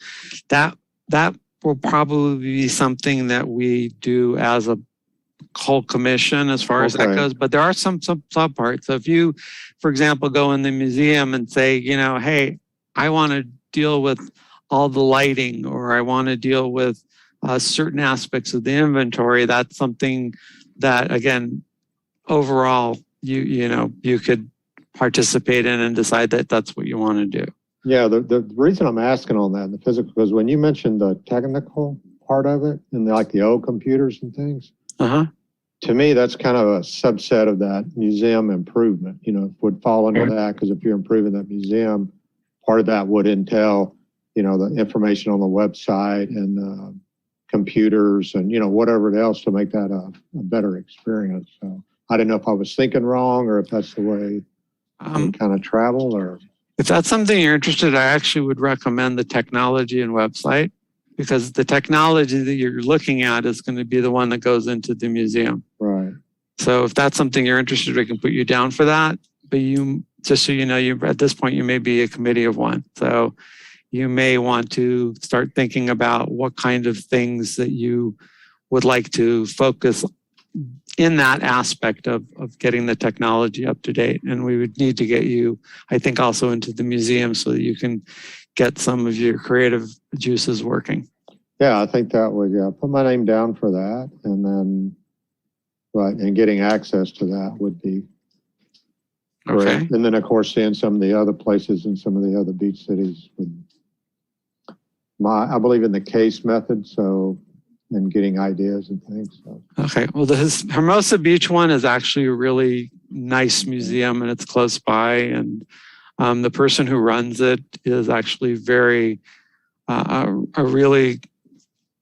that will probably be something that we do as a whole commission as far as that goes. But there are some subparts. So if you, for example, go in the museum and say, you know, hey, I want to deal with all the lighting, or I want to deal with certain aspects of the inventory, that's something that, again, overall, you could participate in and decide that that's what you want to do. Yeah, the reason I'm asking on that, the physical, because when you mentioned the technical part of it and like the old computers and things, to me, that's kind of a subset of that museum improvement, would fall under that, because if you're improving that museum, part of that would entail, the information on the website and computers and, whatever else to make that a better experience. So I didn't know if I was thinking wrong or if that's the way you kind of travel, or. If that's something you're interested in, I actually would recommend the technology and website, because the technology that you're looking at is going to be the one that goes into the museum. Right. So if that's something you're interested in, we can put you down for that. But just so you know, at this point, you may be a committee of one. So you may want to start thinking about what kind of things that you would like to focus in that aspect of getting the technology up to date. And we would need to get you, I think, also into the museum so that you can get some of your creative juices working. Yeah, I think that would, put my name down for that. And then, right, and getting access to that would be great. Okay. And then, of course, seeing some of the other places and some of the other beach cities. I believe in the case method, and getting ideas and things. So. Okay, well, the Hermosa Beach one is actually a really nice museum, and it's close by. And the person who runs it is actually very, a really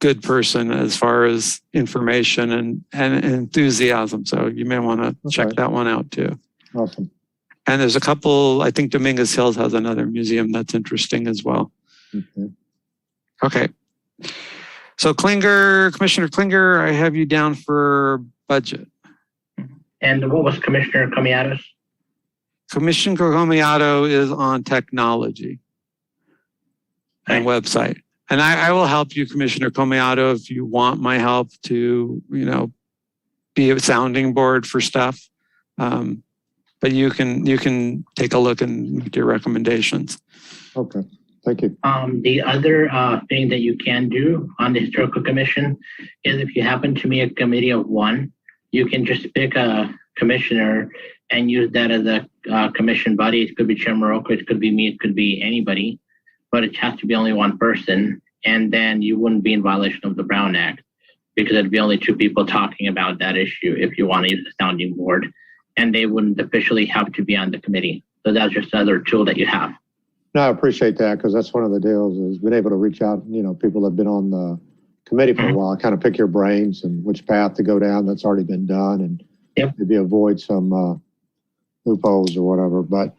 good person as far as information and enthusiasm. So you may want to check that one out too. Awesome. And there's a couple, I think Dominguez Hills has another museum that's interesting as well. Okay. So Commissioner Klinger, I have you down for budget. And what was Commissioner Comillato's? Commissioner Comillado is on technology and website. And I will help you, Commissioner Comillado, if you want my help to, be a sounding board for stuff. But you can take a look and make your recommendations. Okay, thank you. The other thing that you can do on the Historical Commission is if you happen to be a committee of one, you can just pick a commissioner and use that as a commission body. It could be Chair Morocco, it could be me, it could be anybody, but it has to be only one person. And then you wouldn't be in violation of the Brown Act because it'd be only two people talking about that issue if you want to use the sounding board. And they wouldn't officially have to be on the committee. So that's just another tool that you have. No, I appreciate that because that's one of the deals is being able to reach out, people that have been on the committee for a while, kind of pick your brains and which path to go down that's already been done and maybe avoid some loopholes or whatever. But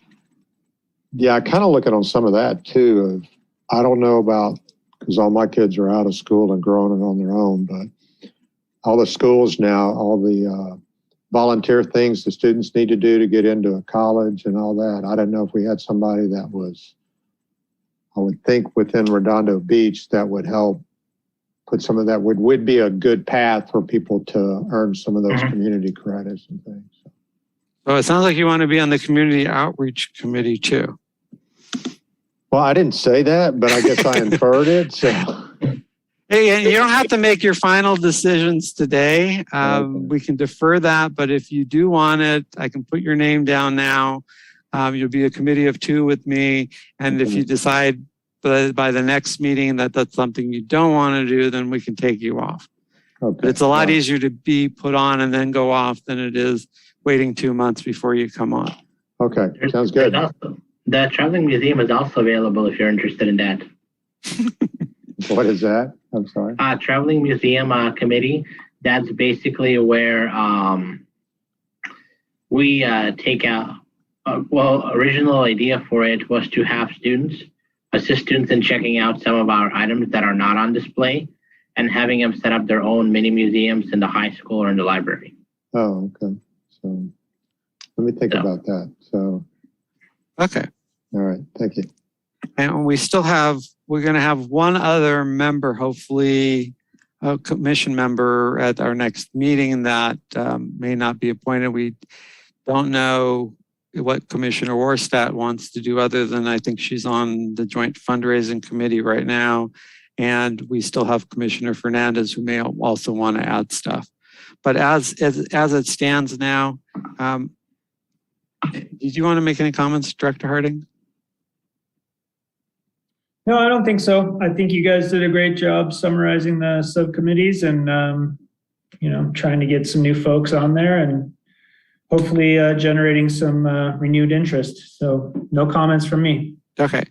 yeah, I kind of look at on some of that too. I don't know about, because all my kids are out of school and growing on their own, but all the schools now, all the volunteer things the students need to do to get into a college and all that. I don't know if we had somebody that was, I would think within Redondo Beach that would help put some of that, would be a good path for people to earn some of those community credits and things. So it sounds like you want to be on the community outreach committee too. Well, I didn't say that, but I guess I inferred it. So. Hey, you don't have to make your final decisions today. We can defer that, but if you do want it, I can put your name down now. You'll be a committee of two with me. And if you decide by the next meeting that that's something you don't want to do, then we can take you off. But it's a lot easier to be put on and then go off than it is waiting 2 months before you come on. Okay, sounds good. The Traveling Museum is also available if you're interested in that. What is that? I'm sorry. Traveling Museum Committee. That's basically where we take out, original idea for it was to have students assist students in checking out some of our items that are not on display and having them set up their own mini museums in the high school or in the library. Oh, okay. So let me think about that. So. Okay. All right. Thank you. And we're going to have one other member, hopefully a commission member at our next meeting that may not be appointed. We don't know what Commissioner Warstadt wants to do other than I think she's on the joint fundraising committee right now. And we still have Commissioner Fernandez who may also want to add stuff. But as it stands now, did you want to make any comments, Director Harding? No, I don't think so. I think you guys did a great job summarizing the subcommittees and, trying to get some new folks on there and hopefully generating some renewed interest. So no comments from me. Okay.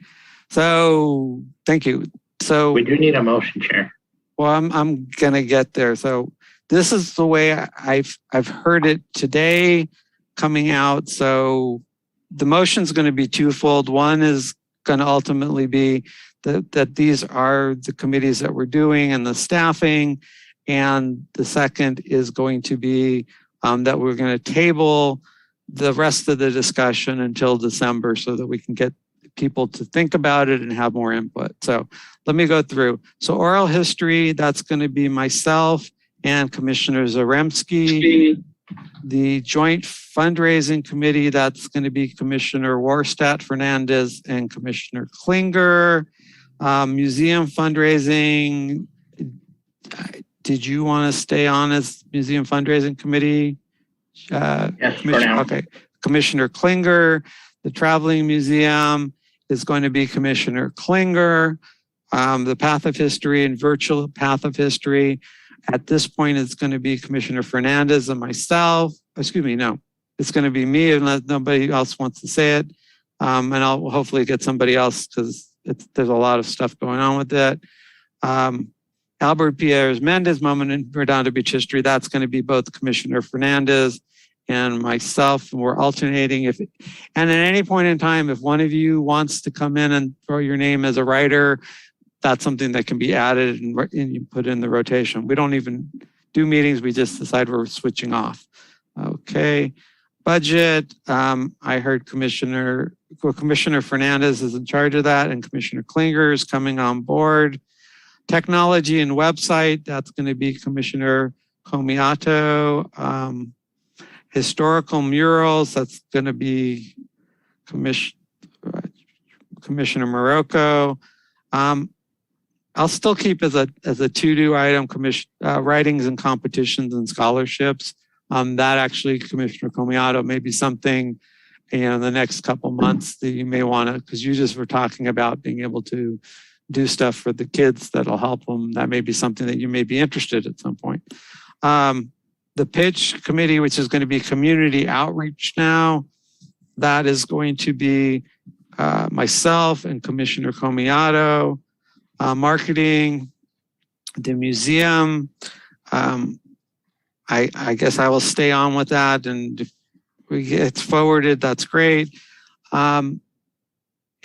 So thank you. So we do need a motion, Chair. Well, I'm going to get there. So this is the way I've heard it today coming out. So the motion is going to be twofold. One is going to ultimately be that these are the committees that we're doing and the staffing. And the second is going to be that we're going to table the rest of the discussion until December so that we can get people to think about it and have more input. So let me go through. So oral history, that's going to be myself and Commissioner Zaremski. The joint fundraising committee, that's going to be Commissioner Warstadt, Fernandez, and Commissioner Klinger. Museum fundraising, did you want to stay on as museum fundraising committee? Yes, for now. Okay, Commissioner Klinger. The traveling museum is going to be Commissioner Klinger. The path of history and virtual path of history. At this point, it's going to be Commissioner Fernandez and myself. Excuse me, no. It's going to be me unless nobody else wants to say it. And I'll hopefully get somebody else because there's a lot of stuff going on with it. Albert Pierre's Mendez Moment in Redondo Beach History. That's going to be both Commissioner Fernandez and myself. And we're alternating. And at any point in time, if one of you wants to come in and throw your name as a writer, that's something that can be added and you put in the rotation. We don't even do meetings. We just decide we're switching off. Okay. Budget. I heard Commissioner Fernandez is in charge of that, and Commissioner Klinger is coming on board. Technology and website, that's going to be Commissioner Comiato. Historical murals, that's going to be Commissioner Morocco. I'll still keep as a to-do item, writings and competitions and scholarships. That actually, Commissioner Comiato, may be something in the next couple months that you may want to, because you just were talking about being able to do stuff for the kids that'll help them. That may be something that you may be interested at some point. The pitch committee, which is going to be community outreach now, that is going to be myself and Commissioner Comiato. Marketing, the museum. I guess I will stay on with that, and if we get forwarded, that's great.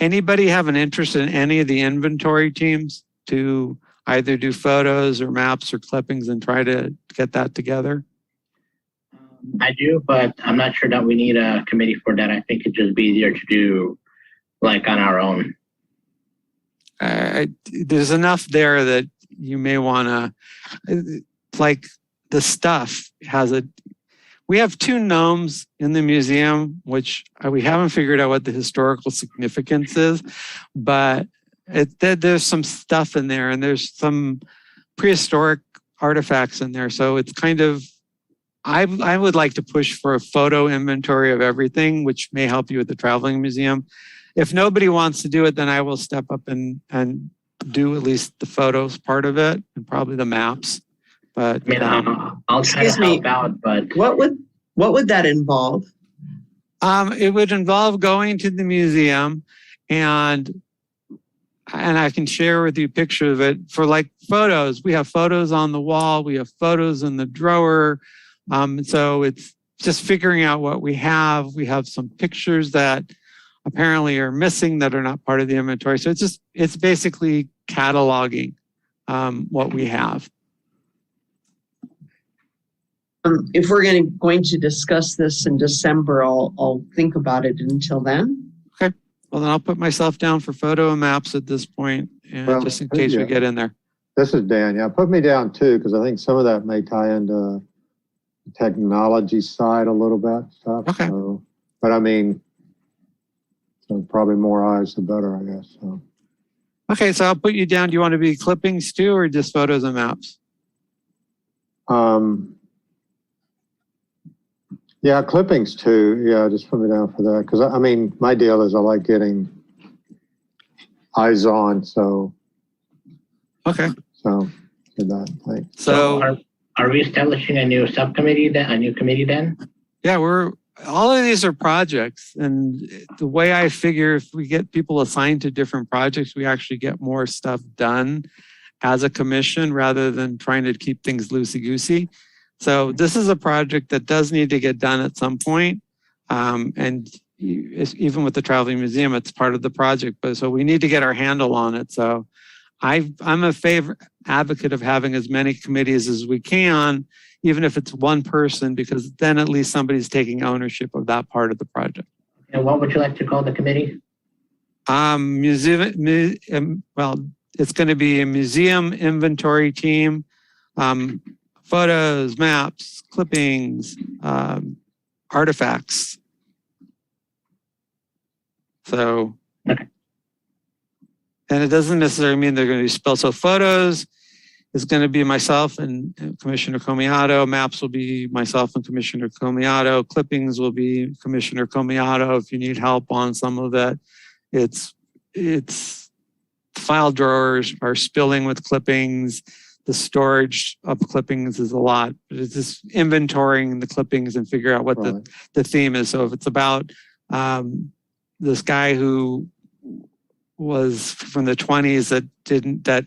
Anybody have an interest in any of the inventory teams to either do photos or maps or clippings and try to get that together? I do, but I'm not sure that we need a committee for that. I think it'd just be easier to do like on our own. There's enough there that you may want to, like the stuff we have 2 gnomes in the museum, which we haven't figured out what the historical significance is, but there's some stuff in there and there's some prehistoric artifacts in there. So it's kind of, I would like to push for a photo inventory of everything, which may help you with the traveling museum. If nobody wants to do it, then I will step up and do at least the photos part of it and probably the maps. But I mean, I'll try to help out, but what would that involve? It would involve going to the museum, and I can share with you pictures of it. For like photos, we have photos on the wall, we have photos in the drawer. So it's just figuring out what we have. We have some pictures that apparently are missing that are not part of the inventory. So it's basically cataloging what we have. If we're going to discuss this in December, I'll think about it until then. Okay. Well, then I'll put myself down for photo and maps at this point, and just in case we get in there. This is Dan. Yeah, put me down too, because I think some of that may tie into the technology side a little bit. Stuff. Okay. So, but I mean, so probably more eyes, the better, I guess. So. Okay, so I'll put you down. Do you want to be clippings too, or just photos and maps? Yeah, clippings too. Yeah, just put me down for that. Because I mean, my deal is I like getting eyes on. So. Okay. So, did that. Thanks. So are we establishing a new subcommittee then? A new committee then? Yeah, all of these are projects, and the way I figure, if we get people assigned to different projects, we actually get more stuff done as a commission rather than trying to keep things loosey-goosey. So this is a project that does need to get done at some point. And even with the traveling museum, it's part of the project, but so we need to get our handle on it. So I'm a favorite advocate of having as many committees as we can, even if it's one person, because then at least somebody's taking ownership of that part of the project. And what would you like to call the committee? Well, it's going to be a museum inventory team, photos, maps, clippings, artifacts. So, okay. And it doesn't necessarily mean they're going to be spelled. So photos is going to be myself and Commissioner Comiato. Maps will be myself and Commissioner Comiato. Clippings will be Commissioner Comiato. If you need help on some of that, it's file drawers are spilling with clippings. The storage of clippings is a lot, but it's just inventorying the clippings and figure out what the theme is. So if it's about this guy who was from the 20s that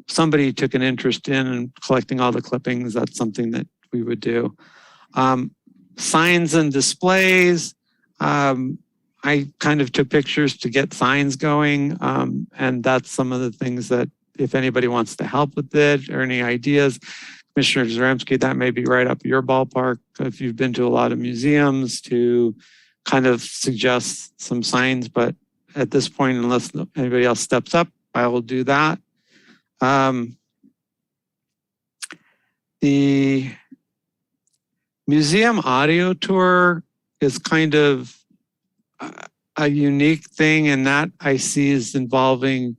somebody took an interest in collecting all the clippings, that's something that we would do. Signs and displays. I kind of took pictures to get signs going. And that's some of the things that if anybody wants to help with it or any ideas, Commissioner Zaremski, that may be right up your ballpark. If you've been to a lot of museums to kind of suggest some signs, but at this point, unless anybody else steps up, I will do that. The museum audio tour is kind of a unique thing, and that I see is involving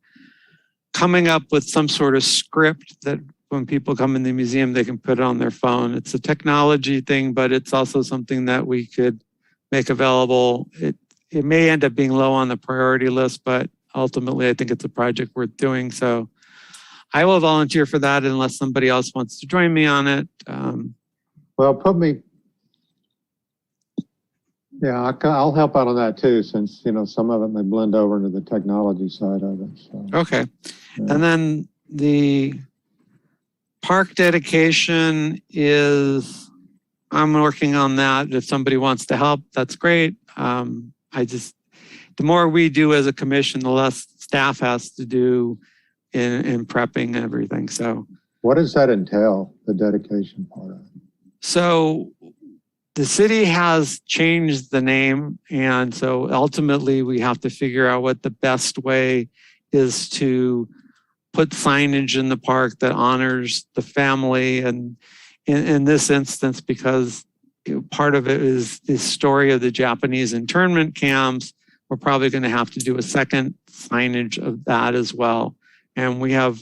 coming up with some sort of script that when people come in the museum, they can put it on their phone. It's a technology thing, but it's also something that we could make available. It may end up being low on the priority list, but ultimately I think it's a project worth doing. So I will volunteer for that unless somebody else wants to join me on it. Well, put me, yeah, I'll help out on that too, since, you know, some of it may blend over into the technology side of it. So, Okay. yeah. And then the park dedication is, I'm working on that. If somebody wants to help, that's great. The more we do as a commission, the less staff has to do in prepping everything. So What does that entail, the dedication part of it? So the city has changed the name, and so ultimately we have to figure out what the best way is to put signage in the park that honors the family. And in this instance, because part of it is the story of the Japanese internment camps, we're probably going to have to do a second signage of that as well. And we have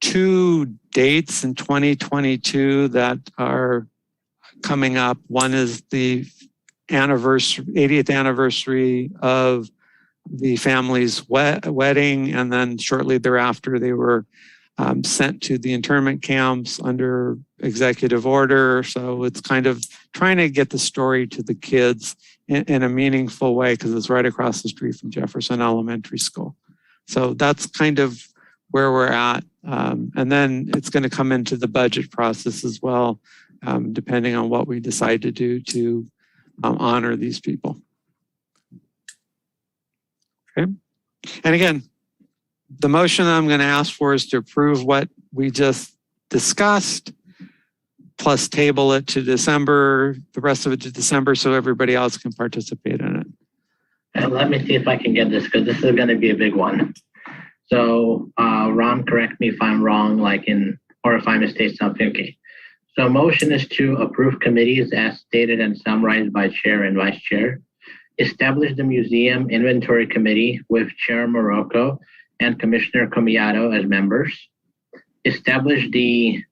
2 dates in 2022 that are coming up. One is the 80th anniversary of the family's wedding, and then shortly thereafter they were sent to the internment camps under executive order. So it's kind of trying to get the story to the kids in a meaningful way, because it's right across the street from Jefferson Elementary School. So that's kind of where we're at. And then it's going to come into the budget process as well, depending on what we decide to do to honor these people. Okay. And again, the motion I'm going to ask for is to approve what we just discussed, plus table it to December, the rest of it to December, so everybody else can participate in it. And let me see if I can get this, because this is going to be a big one. So Ron, correct me if I'm wrong, or if I mistake something. Okay. So motion is to approve committees as stated and summarized by chair and vice chair. Establish the museum inventory committee with Chair Morocco and Commissioner Comiato as members. Establish the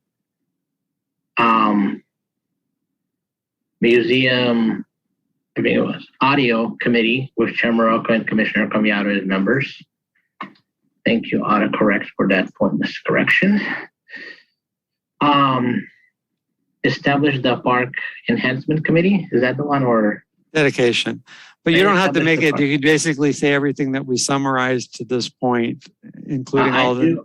museum, I think it was audio committee with Chair Morocco and Commissioner Comiato as members. Thank you, autocorrect, for that pointless correction. Establish the park enhancement committee. Is that the one, or? Dedication. But you don't have to make it. You can basically say everything that we summarized to this point, including all the.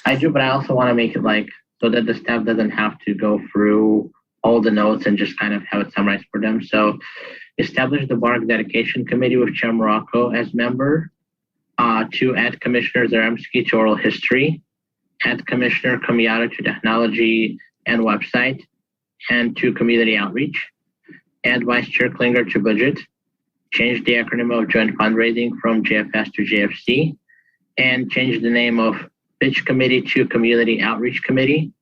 I do, but I also want to make it so that the staff doesn't have to go through all the notes and just kind of have it summarized for them. So establish the park dedication committee with Chair Morocco as member. To add Commissioner Zaremski to oral history, add Commissioner Comiato to technology and website, and to community outreach, add Vice Chair Klinger to budget, change the acronym of joint fundraising from JFS to JFC, and change the name of pitch committee to community outreach committee,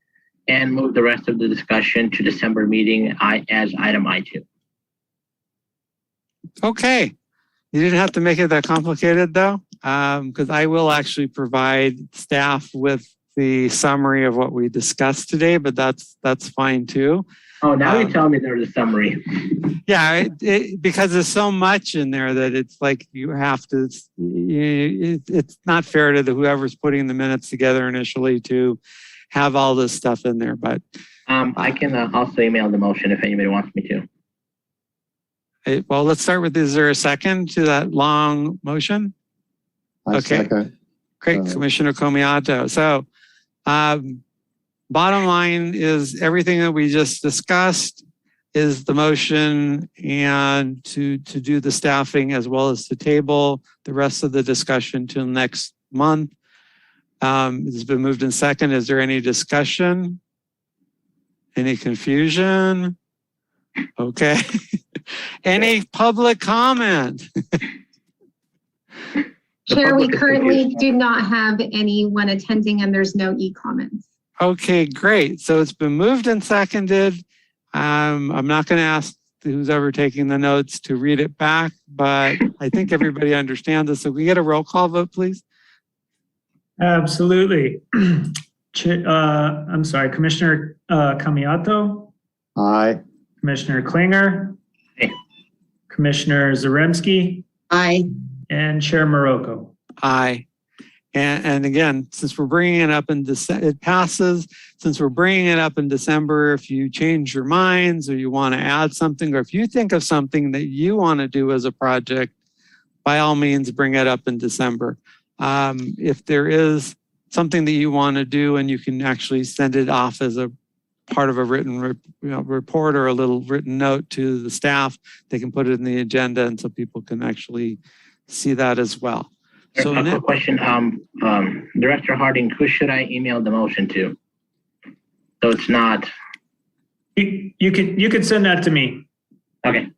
and move the rest of the discussion to December meeting as item I2. Okay. You didn't have to make it that complicated though, because I will actually provide staff with the summary of what we discussed today, but that's fine too. Oh, now you tell me there's a summary. Yeah, because there's so much in there that it's like you have to, it's not fair to whoever's putting the minutes together initially to have all this stuff in there, but. I can also email the motion if anybody wants me to. Well, let's start with, is there a second to that long motion? I second. Great, Commissioner Comiato. So Bottom line is everything that we just discussed is the motion, and to do the staffing as well as to table the rest of the discussion till next month. It's been moved in second. Is there any discussion? Any confusion? Okay. Any public comment? Chair, we currently do not have anyone attending and there's no e-comments. Okay, great. So it's been moved and seconded. I'm not going to ask who's ever taking the notes to read it back, but I think everybody understands this. So we get a roll call vote, please. Absolutely. I'm sorry, Commissioner Kamiato, Aye. Commissioner Klinger, Aye. Commissioner Zaremski, Aye. and Chair Morocco. Aye. And again, since we're bringing it up in December, it passes. Since we're bringing it up in December, if you change your minds or you want to add something, or if you think of something that you want to do as a project, by all means, bring it up in December. If there is something that you want to do and you can actually send it off as a part of a written report or a little written note to the staff, they can put it in the agenda and so people can actually see that as well. So a quick question, Director Harding, who should I email the motion to? So it's not. You can send that to me. Okay.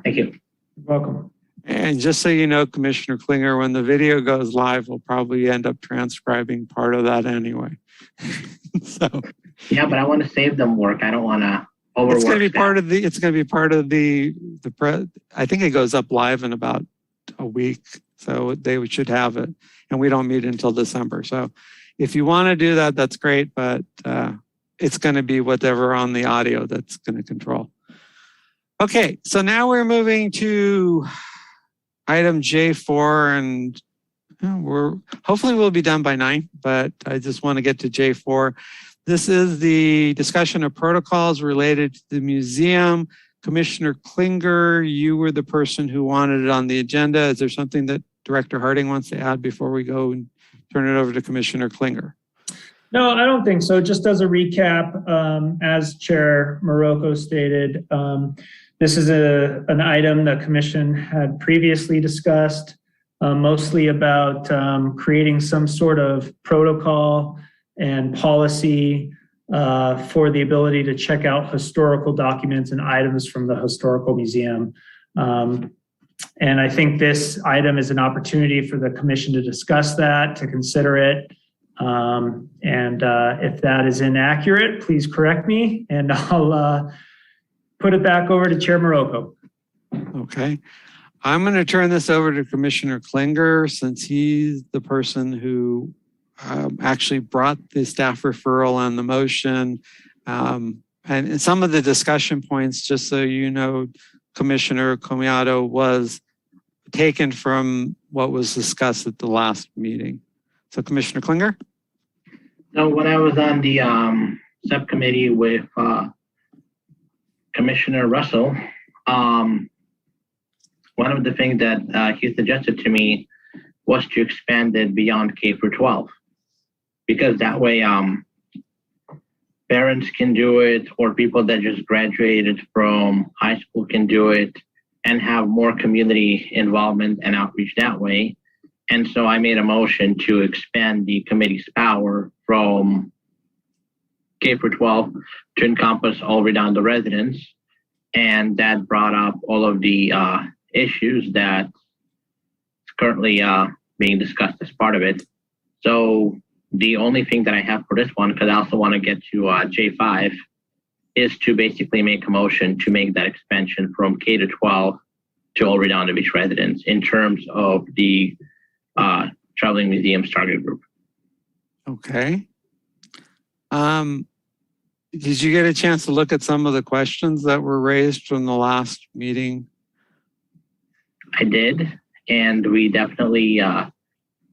Thank you. You're welcome. And just so you know, Commissioner Klinger, when the video goes live, we'll probably end up transcribing part of that anyway. So yeah, but I want to save them work. I don't want to overwork. It's going to be staff. part of the I think it goes up live in about a week, so they should have it, and we don't meet until December. So if you want to do that, that's great, but it's going to be whatever on the audio that's going to control. Okay, so now we're moving to item J4, and hopefully we'll be done by 9, but I just want to get to J4. This is the discussion of protocols related to the museum. Commissioner Klinger, you were the person who wanted it on the agenda. Is there something that Director Harding wants to add before we go and turn it over to Commissioner Klinger? No, I don't think so. Just as a recap, as Chair Morocco stated, this is an item the Commission had previously discussed, mostly about creating some sort of protocol and policy for the ability to check out historical documents and items from the Historical Museum. And I think this item is an opportunity for the Commission to discuss that, to consider it. And if that is inaccurate, please correct me and I'll put it back over to Chair Morocco. Okay. I'm going to turn this over to Commissioner Klinger since he's the person who actually brought the staff referral and the motion. And some of the discussion points, just so you know, Commissioner Comiato, was taken from what was discussed at the last meeting. So Commissioner Klinger? So when I was on the subcommittee with Commissioner Russell, one of the things that he suggested to me was to expand it beyond K through 12. Because that way parents can do it, or people that just graduated from high school can do it and have more community involvement and outreach that way. And so I made a motion to expand the committee's power from K through 12 to encompass all Redondo residents. And that brought up all of the issues that is currently being discussed as part of it. So the only thing that I have for this one, because I also want to get to J5, is to basically make a motion to make that expansion from K to 12 to all Redondo Beach residents in terms of the Traveling Museums target group. Okay. Did you get a chance to look at some of the questions that were raised from the last meeting? I did, and we definitely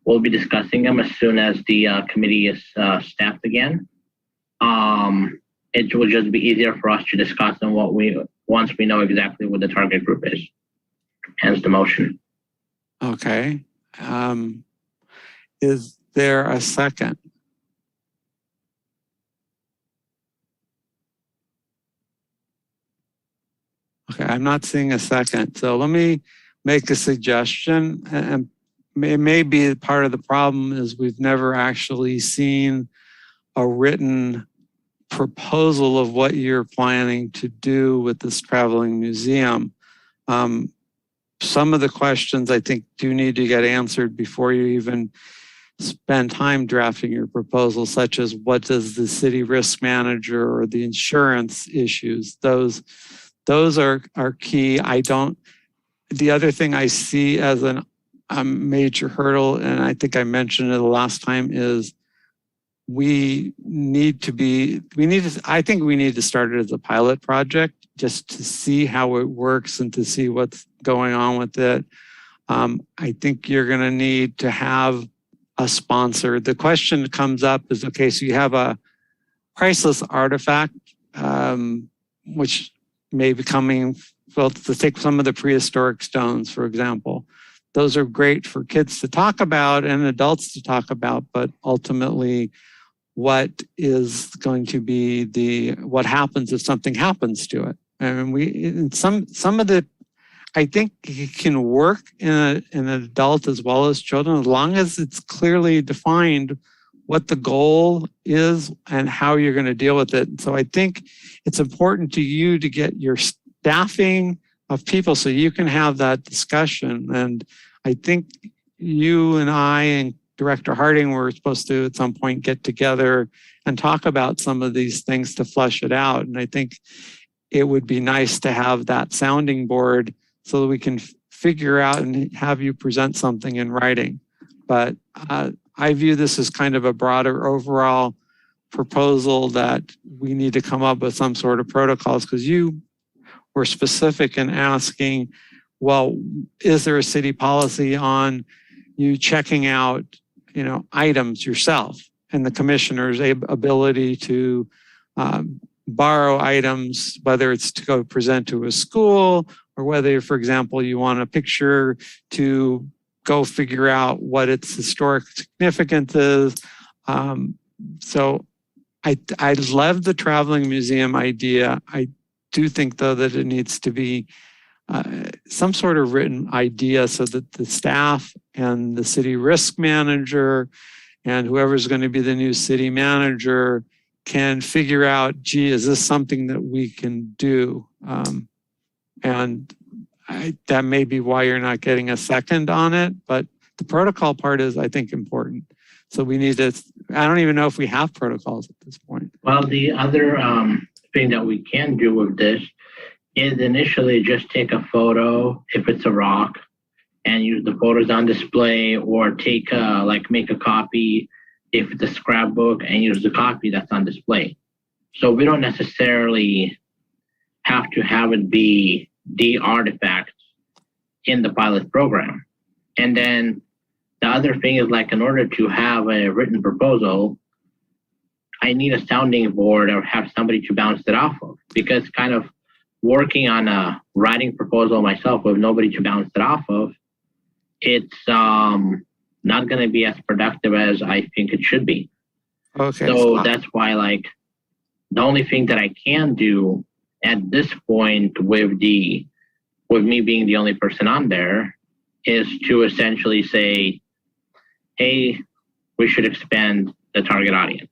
will be discussing them as soon as the committee is staffed again. It will just be easier for us to discuss them once we know exactly what the target group is. Hence the motion. Okay. Is there a second? Okay, I'm not seeing a second. So let me make a suggestion. And it may be part of the problem is we've never actually seen a written proposal of what you're planning to do with this traveling museum. Some of the questions I think do need to get answered before you even spend time drafting your proposal, such as what does the city risk manager or the insurance issues, those are key. The other thing I see as a major hurdle, and I think I mentioned it the last time, is I think we need to start it as a pilot project just to see how it works and to see what's going on with it. I think you're going to need to have a sponsor. The question that comes up is, okay, so you have a priceless artifact, which may be coming, well, to take some of the prehistoric stones, for example. Those are great for kids to talk about and adults to talk about, but ultimately, what is going to be what happens if something happens to it? And some of the, I think it can work in an adult as well as children, as long as it's clearly defined what the goal is and how you're going to deal with it. So I think it's important to you to get your staffing of people so you can have that discussion. And I think you and I and Director Harding were supposed to at some point get together and talk about some of these things to flesh it out. And I think it would be nice to have that sounding board so that we can figure out and have you present something in writing. But I view this as kind of a broader overall proposal that we need to come up with some sort of protocols, because you were specific in asking, well, is there a city policy on you checking out, items yourself and the commissioner's ability to borrow items, whether it's to go present to a school or whether, for example, you want a picture to go figure out what its historic significance is. So I love the traveling museum idea. I do think, though, that it needs to be some sort of written idea so that the staff and the city risk manager and whoever's going to be the new city manager can figure out, gee, is this something that we can do? And that may be why you're not getting a second on it, but the protocol part is, I think, important. So we need to, I don't even know if we have protocols at this point. Well, the other thing that we can do with this is initially just take a photo if it's a rock and use the photos on display, or take make a copy if it's a scrapbook and use the copy that's on display. So we don't necessarily have to have it be the artifact in the pilot program. And then the other thing is, in order to have a written proposal, I need a sounding board or have somebody to bounce it off of, because kind of working on a writing proposal myself with nobody to bounce it off of, it's not going to be as productive as I think it should be. Okay. So that's why, the only thing that I can do at this point with me being the only person on there is to essentially say, hey, we should expand the target audience.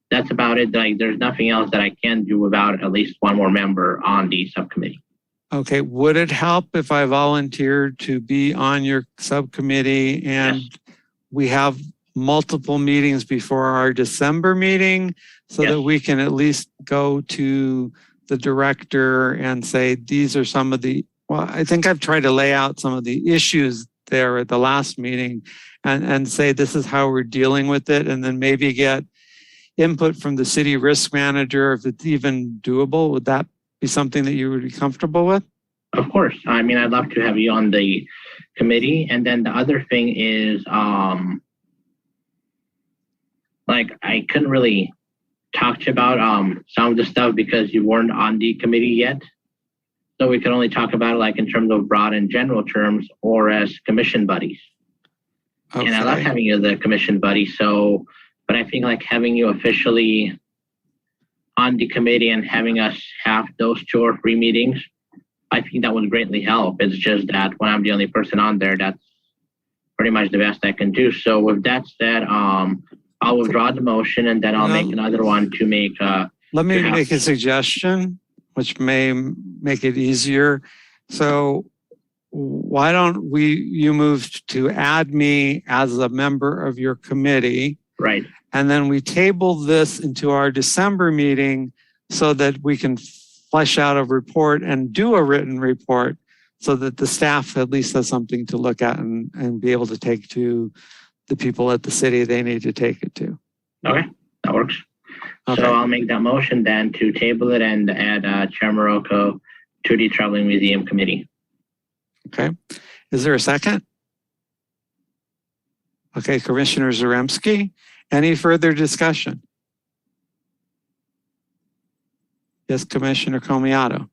That's about it. There's nothing else that I can do without at least one more member on the subcommittee. Okay. Would it help if I volunteered to be on your subcommittee and Yes. we have multiple meetings before our December meeting so Yes. that we can at least go to the director and say, these are some of I think I've tried to lay out some of the issues there at the last meeting and say, this is how we're dealing with it. And then maybe get input from the city risk manager if it's even doable. Would that be something that you would be comfortable with? Of course. I mean, I'd love to have you on the committee. And then the other thing is, I couldn't really talk to you about some of the stuff because you weren't on the committee yet. So we could only talk about it in terms of broad and general terms or as commission buddies. Okay. And I love having you as a commission buddy. So, but I think having you officially on the committee and having us have those 2 or 3 meetings I think that would greatly help. It's just that when I'm the only person on there, that's pretty much the best I can do. So with that said, I'll withdraw the motion and then I'll make another one to make. Let me make a suggestion, which may make it easier. So why don't you move to add me as a member of your committee? Right. And then we table this into our December meeting so that we can flesh out a report and do a written report so that the staff at least has something to look at and be able to take to the people at the city they need to take it to. Okay, that works. Okay. So I'll make that motion then to table it and add Chair Morocco to the Traveling Museum Committee. Okay. Is there a second? Okay, Commissioner Zaremski, any further discussion? Yes, Commissioner Comiato.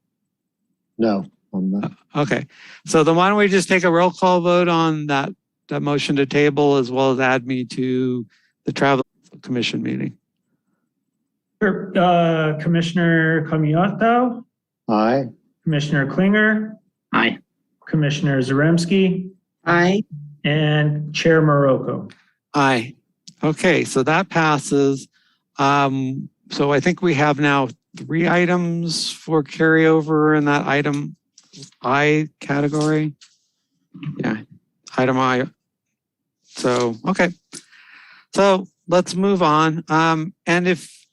No, I'm not. Okay, so then why don't we just take a roll call vote on that motion to table as well as add me to the Travel Commission meeting? Sure. Commissioner Comiato, Aye. Commissioner Klinger, Aye. Commissioner Zaremski, Aye. and Chair Morocco. Aye. Okay, so that passes. So I think we have now 3 items for carryover in that item I category. Yeah, item I. So, okay. So let's move on. And if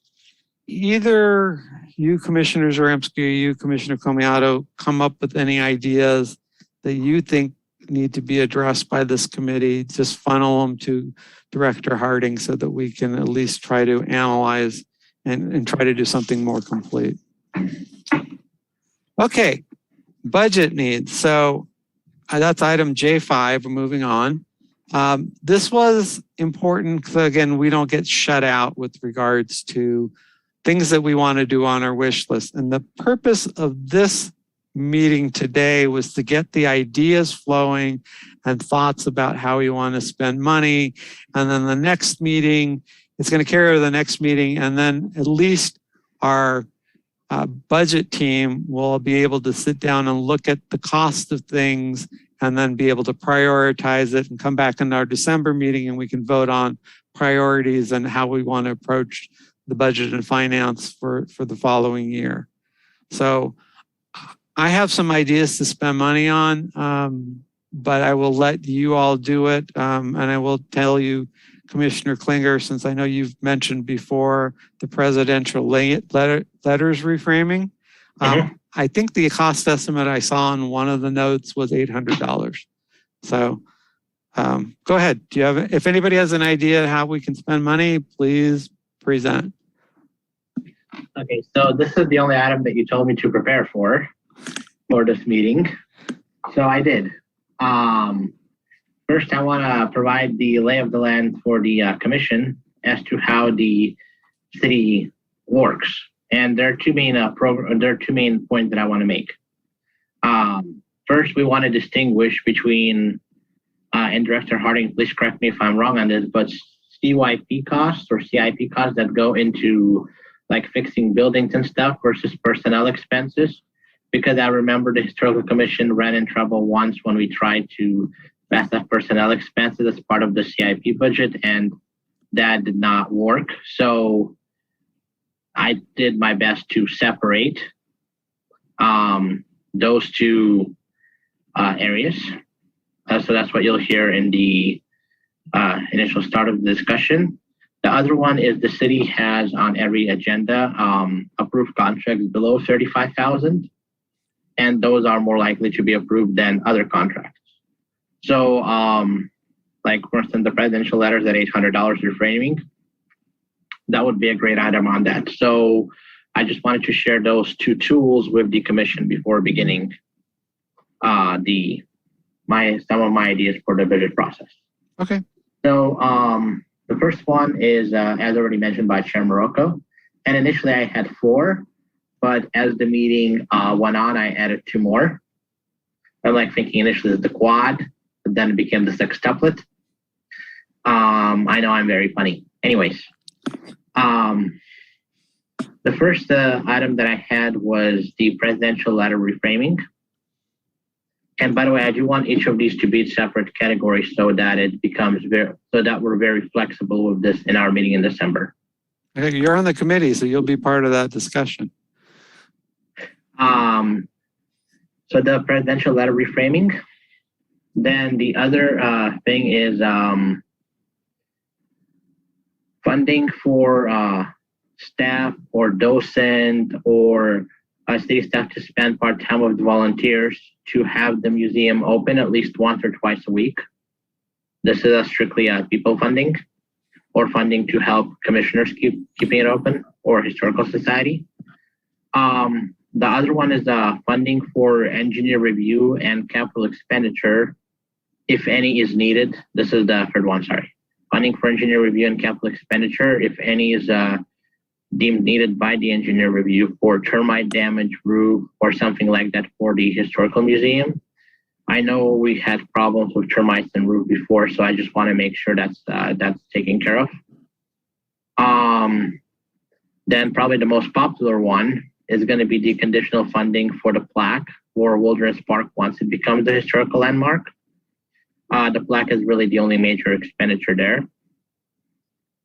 either you, Commissioner Zaremski, or you, Commissioner Comiato, come up with any ideas that you think need to be addressed by this committee, just funnel them to Director Harding so that we can at least try to analyze and try to do something more complete. Okay, budget needs. So that's item J5. We're moving on. This was important because, again, we don't get shut out with regards to things that we want to do on our wish list. And the purpose of this meeting today was to get the ideas flowing and thoughts about how we want to spend money. And then the next meeting, it's going to carry over the next meeting. And then at least our budget team will be able to sit down and look at the cost of things and then be able to prioritize it and come back in our December meeting and we can vote on priorities and how we want to approach the budget and finance for the following year. So I have some ideas to spend money on, but I will let you all do it. And I will tell you, Commissioner Klinger, since I know you've mentioned before the presidential letters reframing, I think the cost estimate I saw on one of the notes was $800. So go ahead. Do you have, if anybody has an idea how we can spend money, please present. Okay, so this is the only item that you told me to prepare for this meeting. So I did. First, I want to provide the lay of the land for the commission as to how the city works. And there are two main points that I want to make. First, we want to distinguish between, and Director Harding, please correct me if I'm wrong on this, but CYP costs or CIP costs that go into like fixing buildings and stuff versus personnel expenses. Because I remember the Historical Commission ran in trouble once when we tried to pass up personnel expenses as part of the CIP budget, and that did not work. So I did my best to separate those two areas. So that's what you'll hear in the initial start of the discussion. The other one is the city has on every agenda approved contracts below $35,000, and those are more likely to be approved than other contracts. So like for instance, the presidential letters at $800 reframing, that would be a great item on that. So I just wanted to share those two tools with the commission before beginning some of my ideas for the budget process. Okay. So the first one is, as already mentioned by Chair Morocco, and initially I had 4, but as the meeting went on, I added 2 more. I'm like thinking initially the quad, but then it became the sextuplet. I know I'm very funny. Anyways, the first item that I had was the presidential letter reframing. And by the way, I do want each of these to be separate categories so that it becomes so that we're very flexible with this in our meeting in December. Okay, you're on the committee, so you'll be part of that discussion. So the presidential letter reframing. Then the other thing is funding for staff or docent or city staff to spend part-time with volunteers to have the museum open at least once or twice a week. This is strictly people funding or funding to help commissioners keeping it open or historical society. The other one is funding for engineer review and capital expenditure, if any is needed. This is the third one, sorry. Funding for engineer review and capital expenditure, if any is deemed needed by the engineer review for termite damage roof or something like that for the historical museum. I know we had problems with termites and roof before, so I just want to make sure that's taken care of. Then probably the most popular one is going to be the conditional funding for the plaque for Wilderness Park once it becomes a historical landmark. The plaque is really the only major expenditure there.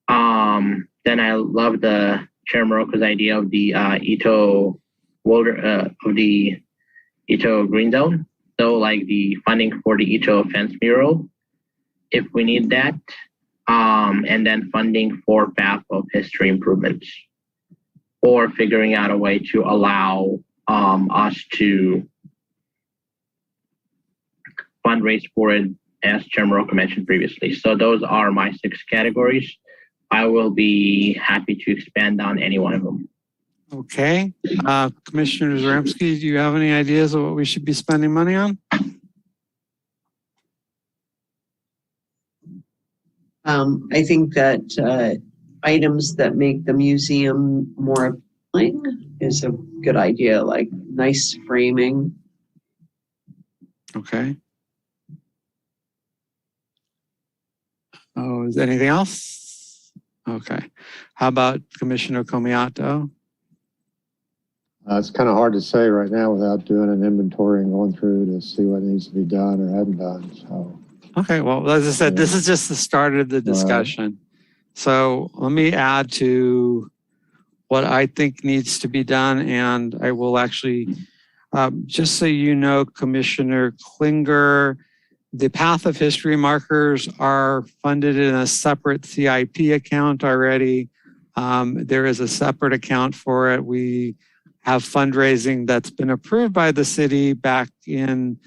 Then I love the Chair Moroka's idea of the Ito Green Zone. So like the funding for the Ito fence mural, if we need that, and then funding for path of history improvements, or figuring out a way to allow us to fundraise for it, as Chair Moroka mentioned previously. So those are my 6 categories. I will be happy to expand on any one of them. Okay. Commissioner Zaremski, do you have any ideas of what we should be spending money on? I think that items that make the museum more appealing is a good idea, like nice framing. Okay. Oh, is there anything else? Okay. How about Commissioner Komiyato? It's kind of hard to say right now without doing an inventory and going through to see what needs to be done or hadn't done. So. Okay. Well, as I said, this is just the start of the discussion. Right. So let me add to what I think needs to be done. And I will actually, just so you know, Commissioner Klinger, the Path of History markers are funded in a separate CIP account already. There is a separate account for it. We have fundraising that's been approved by the city back in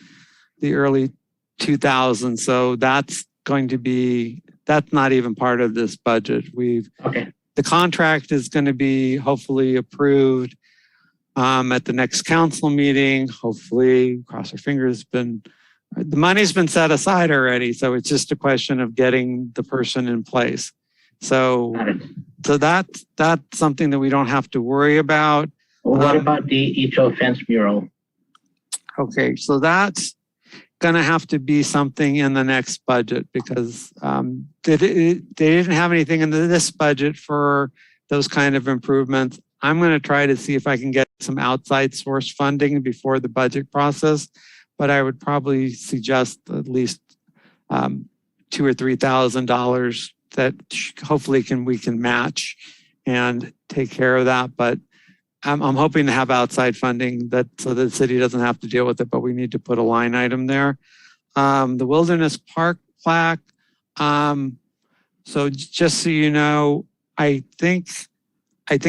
the early 2000s. So that's going to be, that's not even part of this budget. The contract is going to be hopefully approved at the next council meeting. Hopefully, cross our fingers, the money's been set aside already. So it's just a question of getting the person in place. So that's something that we don't have to worry about. Well, what about the Ito fence mural? Okay, so that's going to have to be something in the next budget because they didn't have anything in this budget for those kind of improvements. I'm going to try to see if I can get some outside source funding before the budget process, but I would probably suggest at least $2,000 or $3,000 that hopefully we can match and take care of that. But I'm hoping to have outside funding so the city doesn't have to deal with it, but we need to put a line item there. The Wilderness Park plaque. So just so you know, I think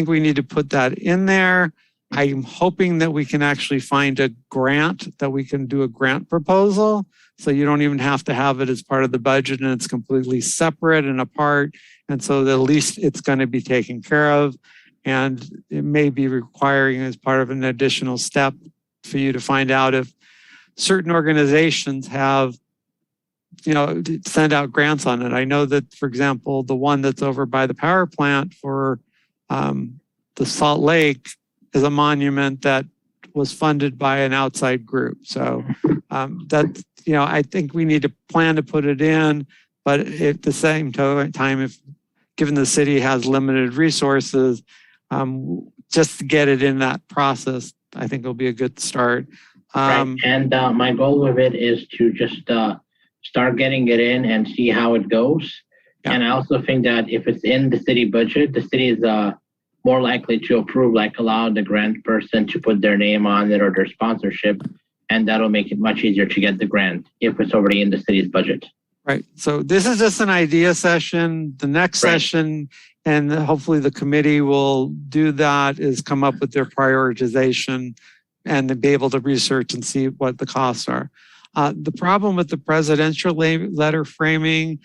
we need to put that in there. I'm hoping that we can actually find a grant, that we can do a grant proposal. So you don't even have to have it as part of the budget and it's completely separate and apart. And so at least it's going to be taken care of. And it may be requiring as part of an additional step for you to find out if certain organizations have, send out grants on it. I know that, for example, the one that's over by the power plant for the Salt Lake is a monument that was funded by an outside group. So I think we need to plan to put it in, but at the same time, if given the city has limited resources, just to get it in that process, I think will be a good start. Right. And my goal with it is to just start getting it in and see how it goes. Yeah. And I also think that if it's in the city budget, the city is more likely to approve, like allow the grant person to put their name on it or their sponsorship. And that'll make it much easier to get the grant if it's already in the city's budget. Right. So this is just an idea session. The next session, and hopefully the committee will do that, is come up with their prioritization and to be able to research and see what the costs are. The problem with the presidential letter framing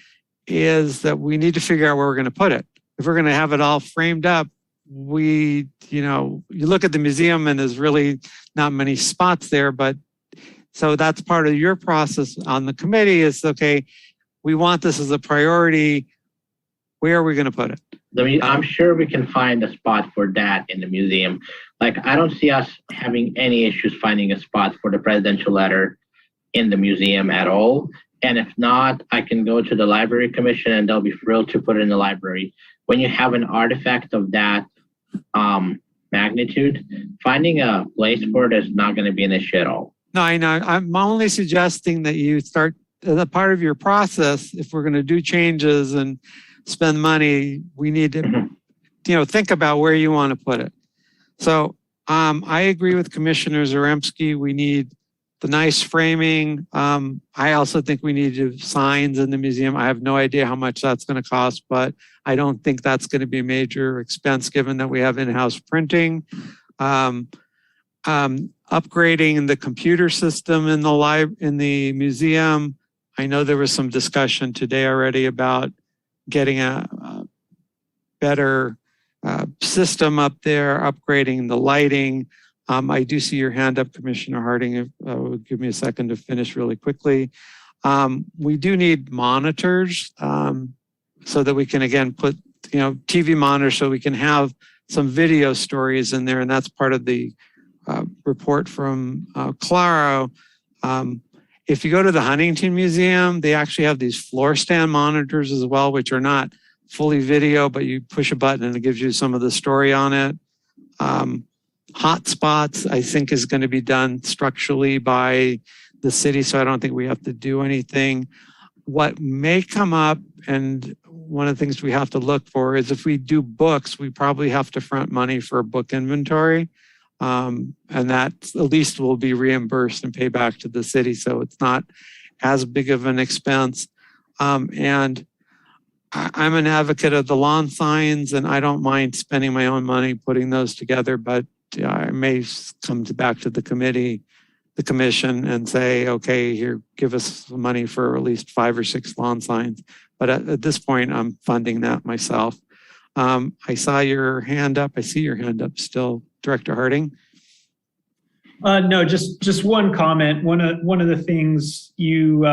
is that we need to figure out where we're going to put it. If we're going to have it all framed up, you look at the museum and there's really not many spots there, but so that's part of your process on the committee is, okay, we want this as a priority. Where are we going to put it? I'm sure we can find a spot for that in the museum. Like, I don't see us having any issues finding a spot for the presidential letter in the museum at all. And if not, I can go to the library commission and they'll be thrilled to put it in the library. When you have an artifact of that magnitude, finding a place for it is not going to be an issue at all. No, I know. I'm only suggesting that you start as a part of your process. If we're going to do changes and spend money, we need to, think about where you want to put it. So I agree with Commissioner Zaremski. We need the nice framing. I also think we need signs in the museum. I have no idea how much that's going to cost, but I don't think that's going to be a major expense given that we have in-house printing. Upgrading the computer system in the museum. I know there was some discussion today already about getting a better system up there, upgrading the lighting. I do see your hand up, Commissioner Harding. Give me a second to finish really quickly. We do need monitors so that we can, again, put, TV monitors so we can have some video stories in there. And that's part of the report from Claro. If you go to the Huntington Museum, they actually have these floor stand monitors as well, which are not fully video, but you push a button and it gives you some of the story on it. Hotspots, I think, is going to be done structurally by the city, so I don't think we have to do anything. What may come up, and one of the things we have to look for is if we do books, we probably have to front money for a book inventory. And that at least will be reimbursed and pay back to the city. So it's not as big of an expense. And I'm an advocate of the lawn signs and I don't mind spending my own money putting those together, but I may come back to the commission and say, okay, here, give us some money for at least 5 or 6 lawn signs. But at this point, I'm funding that myself. I saw your hand up. I see your hand up still. Director Harding? No, just one comment. One of the things you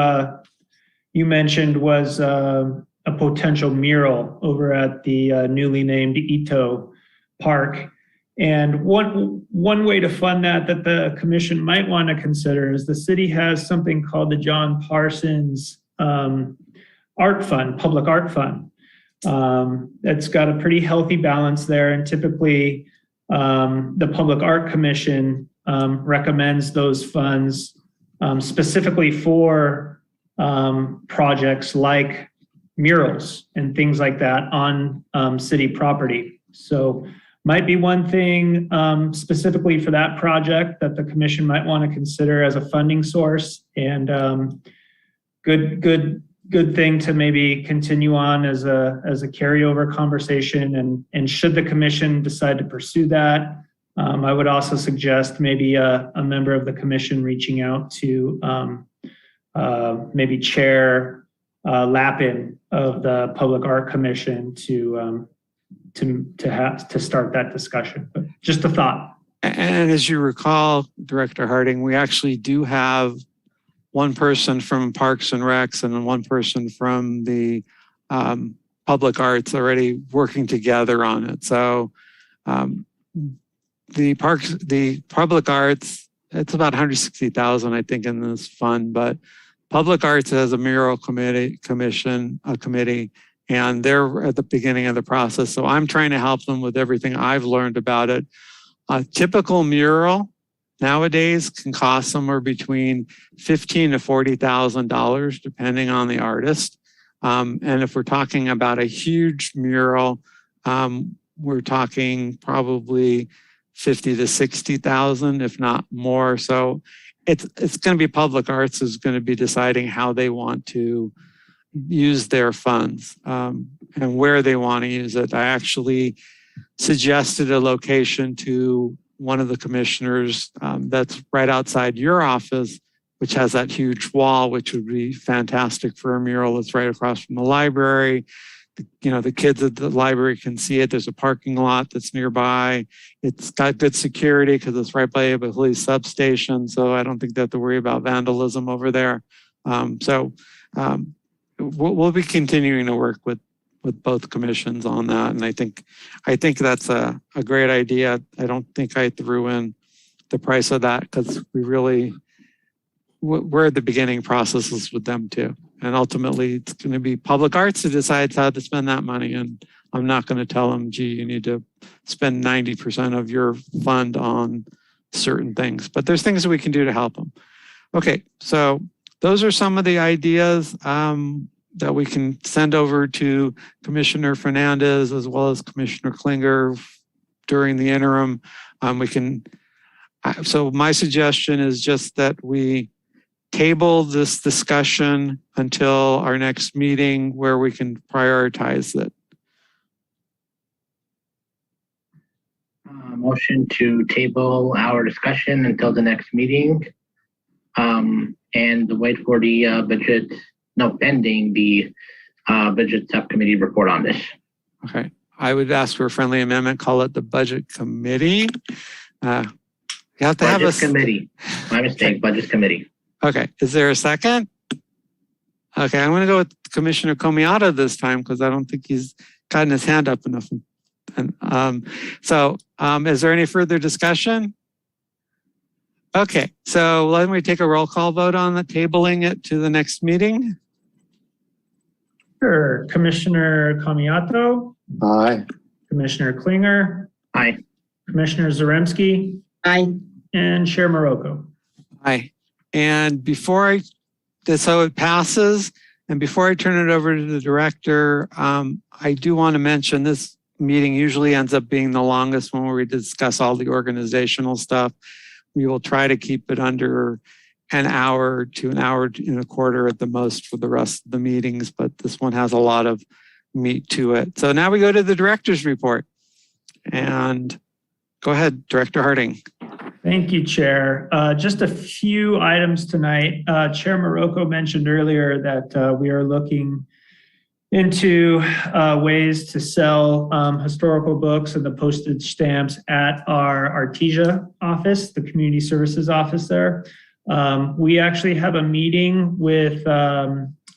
mentioned was a potential mural over at the newly named Ito Park. And one way to fund that the commission might want to consider is the city has something called the John Parsons Art Fund, Public Art Fund. It's got a pretty healthy balance there, and typically the Public Art Commission recommends those funds specifically for projects like murals and things like that on city property. So might be one thing specifically for that project that the commission might want to consider as a funding source, and good thing to maybe continue on as a carryover conversation. And should the commission decide to pursue that, I would also suggest maybe a member of the commission reaching out to maybe Chair Lappin of the Public Art Commission to start that discussion. But just a thought. And as you recall, Director Harding, we actually do have one person from Parks and Recs and one person from the Public Arts already working together on it. So the Public Arts, it's about $160,000, I think, in this fund, but Public Arts has a mural committee, and they're at the beginning of the process. So I'm trying to help them with everything I've learned about it. A typical mural nowadays can cost somewhere between $15,000 to $40,000, depending on the artist. And if we're talking about a huge mural, we're talking probably 50 to 60,000, if not more. So it's going to be Public Arts is going to be deciding how they want to use their funds and where they want to use it. I actually suggested a location to one of the commissioners that's right outside your office, which has that huge wall, which would be fantastic for a mural. It's right across from the library. The kids at the library can see it. There's a parking lot that's nearby. It's got good security because it's right by a police substation. So I don't think they have to worry about vandalism over there. We'll be continuing to work with both commissions on that. And I think that's a great idea. I don't think I threw in the price of that because we're at the beginning processes with them too. And ultimately it's going to be Public Arts who decides how to spend that money. And I'm not going to tell them, gee, you need to spend 90% of your fund on certain things, but there's things that we can do to help them. Okay, so those are some of the ideas that we can send over to Commissioner Fernandez as well as Commissioner Klinger during the interim. So my suggestion is just that we table this discussion until our next meeting where we can prioritize it. Motion to table our discussion until the next meeting and wait for the pending the budget subcommittee report on this. Okay, I would ask for a friendly amendment, call it the budget committee. You have to have a committee. My mistake, budget committee. Okay, is there a second? Okay, I'm going to go with Commissioner Komiata this time because I don't think he's gotten his hand up enough. And is there any further discussion? Okay, so let me take a roll call vote on the tabling it to the next meeting. Sure. Commissioner Komiato. Aye. Commissioner Klinger. Aye. Commissioner Zaremski. Aye. And Chair Morocco. Aye. And so it passes. And before I turn it over to the director, I do want to mention this meeting usually ends up being the longest one where we discuss all the organizational stuff. We will try to keep it under an hour to an hour and a quarter at the most for the rest of the meetings, but this one has a lot of meat to it. So now we go to the director's report. And go ahead, Director Harding. Thank you, Chair. Just a few items tonight. Chair Morocco mentioned earlier that we are looking into ways to sell historical books and the postage stamps at our Artesia office, the community services office there. We actually have a meeting with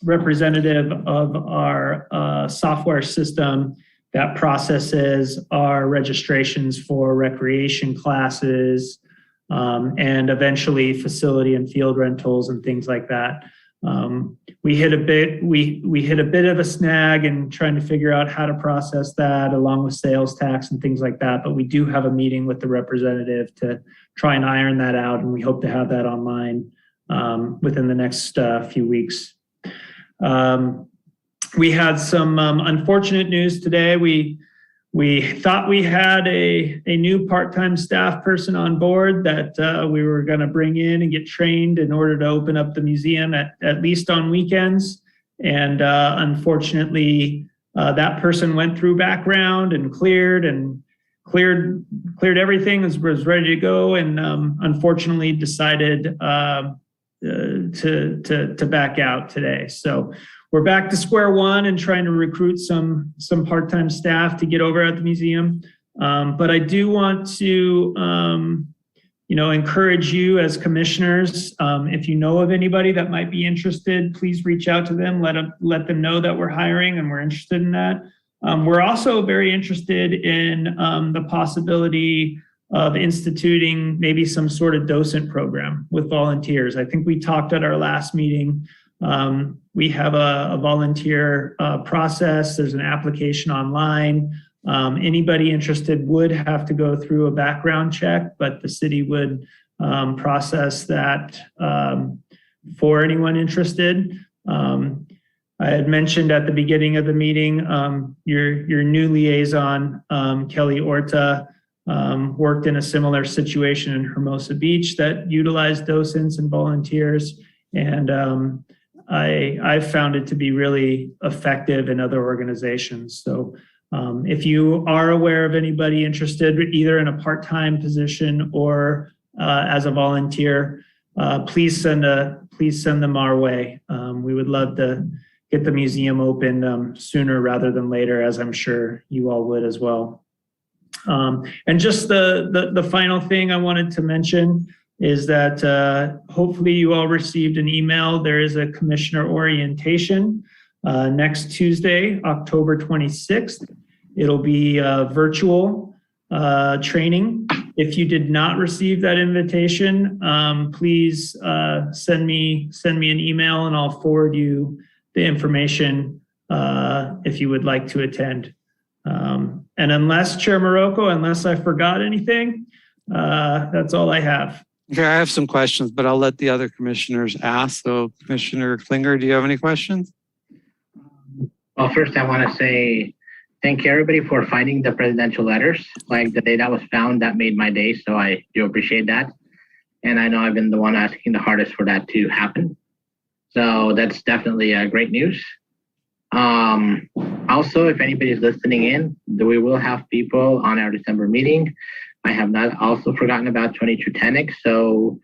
representative of our software system that processes our registrations for recreation classes and eventually facility and field rentals and things like that. We hit a bit of a snag in trying to figure out how to process that along with sales tax and things like that. But we do have a meeting with the representative to try and iron that out. And we hope to have that online within the next few weeks. We had some unfortunate news today. We thought we had a new part-time staff person on board that we were going to bring in and get trained in order to open up the museum at least on weekends. And unfortunately, that person went through background and cleared everything, was ready to go, and unfortunately decided to back out today. So we're back to square one and trying to recruit some part-time staff to get over at the museum. But I do want to, encourage you as commissioners. If you know of anybody that might be interested, please reach out to them. Let them know that we're hiring and we're interested in that. We're also very interested in the possibility of instituting maybe some sort of docent program with volunteers. I think we talked at our last meeting. We have a volunteer process. There's an application online. Anybody interested would have to go through a background check, but the city would process that for anyone interested. I had mentioned at the beginning of the meeting, your new liaison, Kelly Orta, worked in a similar situation in Hermosa Beach that utilized docents and volunteers. And I found it to be really effective in other organizations. So if you are aware of anybody interested, either in a part-time position or as a volunteer, please send them our way. We would love to get the museum open sooner rather than later, as I'm sure you all would as well. And just the final thing I wanted to mention is that hopefully you all received an email. There is a commissioner orientation next Tuesday, October 26th. It'll be virtual training. If you did not receive that invitation, please send me an email and I'll forward you the information if you would like to attend. And unless Chair Morocco, unless I forgot anything, that's all I have. Okay, I have some questions, but I'll let the other commissioners ask. So Commissioner Klinger, do you have any questions? Well, first I want to say thank you everybody for finding the presidential letters. Like the day that was found, that made my day. So I do appreciate that. And I know I've been the one asking the hardest for that to happen. So that's definitely great news. Also, if anybody's listening in, we will have people on our December meeting. I have not also forgotten about 22 Tenick, so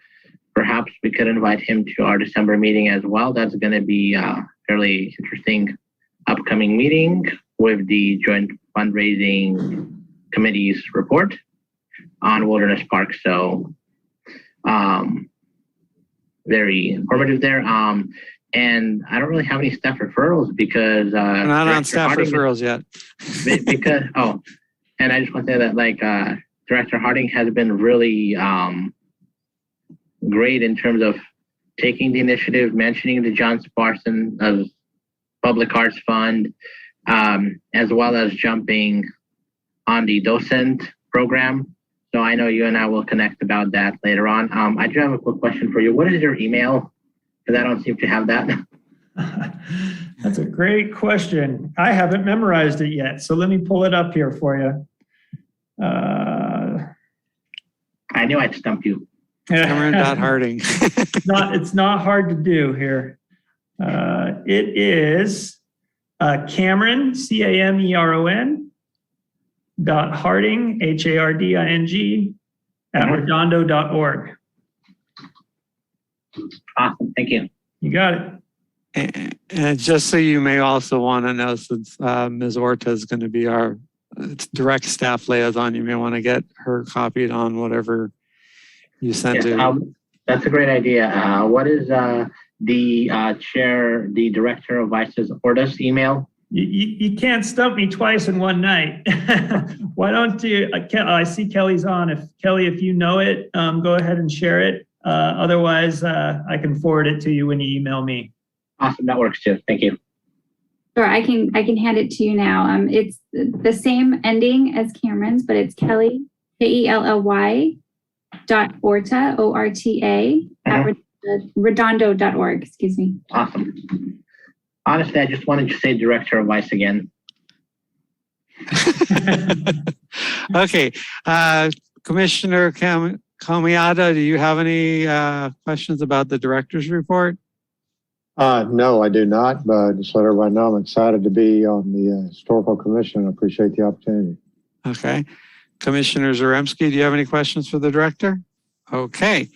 perhaps we could invite him to our December meeting as well. That's going to be a fairly interesting upcoming meeting with the Joint Fundraising Committee's report on Wilderness Park. So very informative there. And I don't really have any staff referrals because we're not on staff referrals yet. Because and I just want to say that like Director Harding has been really great in terms of taking the initiative, mentioning the John Sparson Public Arts Fund, as well as jumping on the docent program. So I know you and I will connect about that later on. I do have a quick question for you. What is your email? Because I don't seem to have that. That's a great question. I haven't memorized it yet, so let me pull it up here for you. I knew I'd stump you. Cameron.Harding. It's not hard to do here. It is Cameron, CAMERON, .Harding, HARDING, at redondo.org. Awesome, thank you. You got it. And just so you may also want to know, since Ms. Orta is going to be our direct staff liaison, you may want to get her copied on whatever you send to. That's a great idea. What is the chair, the director of Vice's Orta's email? You can't stump me twice in one night. Why don't you, I see Kelly's on. If you know it, go ahead and share it. Otherwise, I can forward it to you when you email me. Awesome, that works too. Thank you. Sure, I can hand it to you now. It's the same ending as Cameron's, but it's Kelly, KELLY .Orta, ORTA at redondo.org. Excuse me. Awesome. Honestly, I just wanted to say Director of Vice again. Okay, Commissioner Kamiata, do you have any questions about the director's report? No, I do not, but just let everybody know I'm excited to be on the Historical Commission. I appreciate the opportunity. Okay. Commissioner Zaremski, do you have any questions for the director? Okay.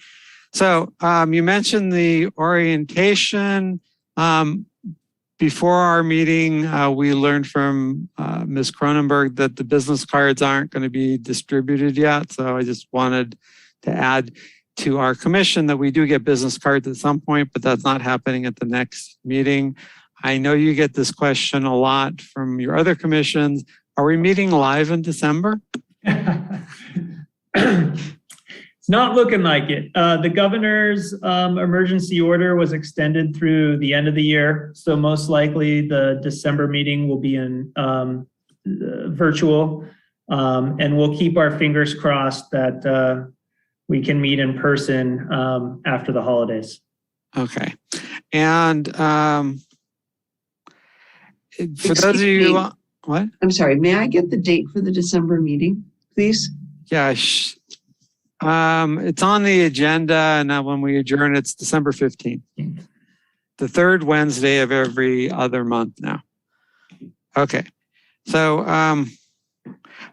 So you mentioned the orientation. Before our meeting, we learned from Ms. Cronenberg that the business cards aren't going to be distributed yet. So I just wanted to add to our commission that we do get business cards at some point, but that's not happening at the next meeting. I know you get this question a lot from your other commissions. Are we meeting live in December? It's not looking like it. The governor's emergency order was extended through the end of the year. So most likely the December meeting will be in virtual. And we'll keep our fingers crossed that we can meet in person after the holidays. Okay. And for those of you, what? I'm sorry, may I get the date for the December meeting, please? Yeah, it's on the agenda, and when we adjourn, it's December 15th. The third Wednesday of every other month now. Okay. So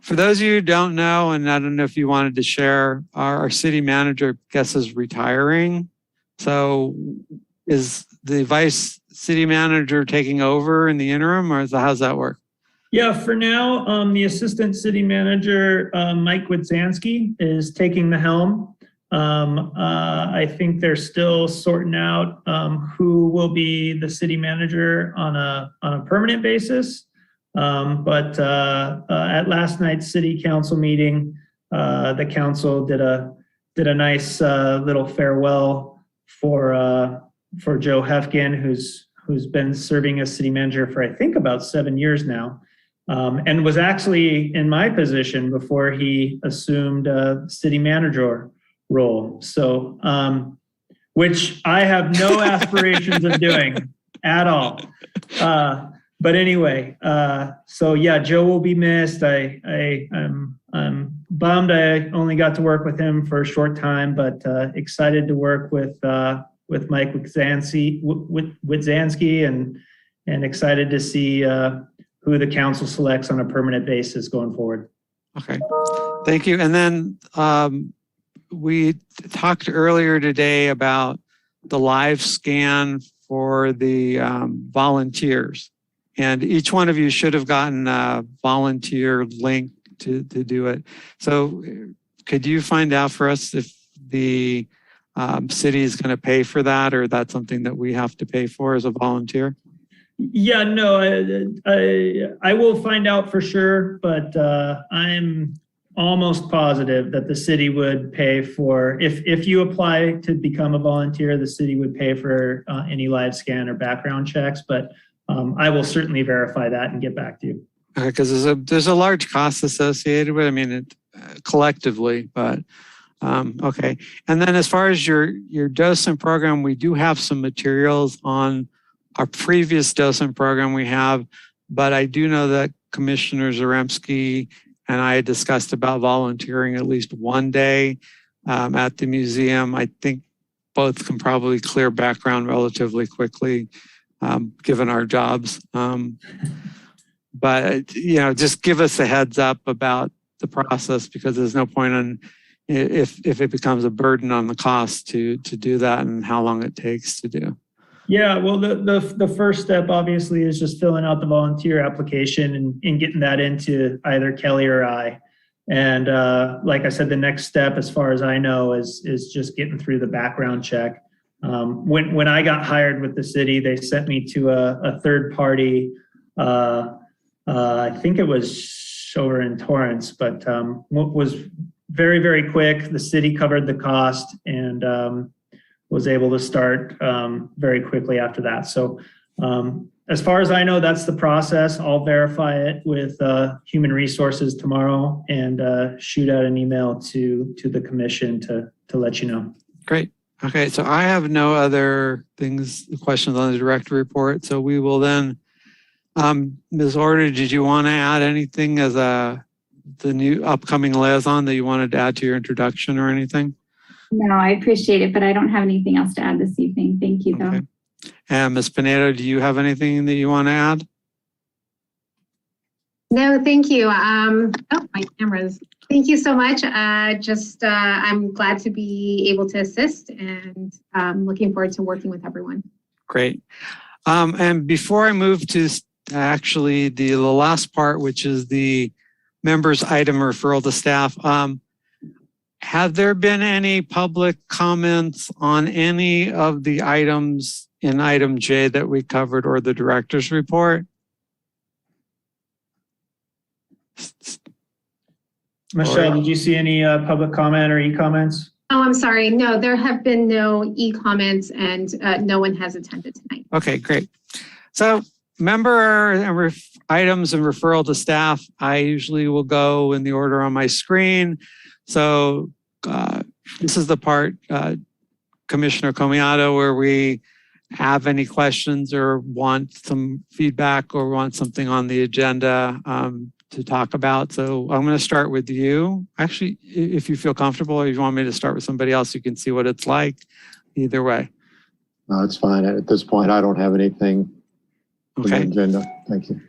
for those of you who don't know, and I don't know if you wanted to share, our city manager, I guess, is retiring. So is the vice city manager taking over in the interim, or how's that work? Yeah, for now, the assistant city manager, Mike Witzansky, is taking the helm. I think they're still sorting out who will be the city manager on a permanent basis. But at last night's city council meeting, the council did a nice little farewell for Joe Hefkin, who's been serving as city manager for, I think, about 7 years now. And was actually in my position before he assumed a city manager role. So, which I have no aspirations of doing at all. But anyway, so yeah, Joe will be missed. I'm bummed I only got to work with him for a short time, but excited to work with Mike Witzansky and excited to see who the council selects on a permanent basis going forward. Okay, thank you. And then we talked earlier today about the live scan for the volunteers. And each one of you should have gotten a volunteer link to do it. So could you find out for us if the city is going to pay for that, or that's something that we have to pay for as a volunteer? Yeah, no, I will find out for sure, but I'm almost positive that the city would pay for, if you apply to become a volunteer, the city would pay for any live scan or background checks, but I will certainly verify that and get back to you. Because there's a large cost associated with it. I mean, collectively, but okay. And then as far as your docent program, we do have some materials on our previous docent program we have, but I do know that Commissioner Zaremski and I had discussed about volunteering at least one day at the museum. I think both can probably clear background relatively quickly, given our jobs. But, just give us a heads up about the process, because there's no point in if it becomes a burden on the cost to do that and how long it takes to do. Yeah, well, the first step obviously is just filling out the volunteer application and getting that into either Kelly or I. And like I said, the next step, as far as I know, is just getting through the background check. When I got hired with the city, they sent me to a third party. I think it was over in Torrance, but what was very, very quick. The city covered the cost and was able to start very quickly after that. So as far as I know, that's the process. I'll verify it with Human Resources tomorrow and shoot out an email to the commission to let you know. Great. Okay, so I have no other questions on the director report. So we will then, Ms. Order, did you want to add anything as the new upcoming liaison that you wanted to add to your introduction or anything? No, I appreciate it, but I don't have anything else to add this evening. Thank you, though. Okay. And Ms. Pineda, do you have anything that you want to add? No, thank you. Oh, my cameras. Thank you so much. I'm glad to be able to assist and looking forward to working with everyone. Great. And before I move to actually the last part, which is the members item referral to staff, have there been any public comments on any of the items in item J that we covered or the director's report? Michelle, did you see any public comment or e-comments? Oh, I'm sorry. No, there have been no e-comments and no one has attended tonight. Okay, great. So member items and referral to staff, I usually will go in the order on my screen. So This is the part, Commissioner Comiato, where we have any questions or want some feedback or want something on the agenda to talk about. So I'm going to start with you. Actually, if you feel comfortable, or if you want me to start with somebody else, you can see what it's like. Either way. No, it's fine. At this point, I don't have anything on the Okay. agenda. Thank you.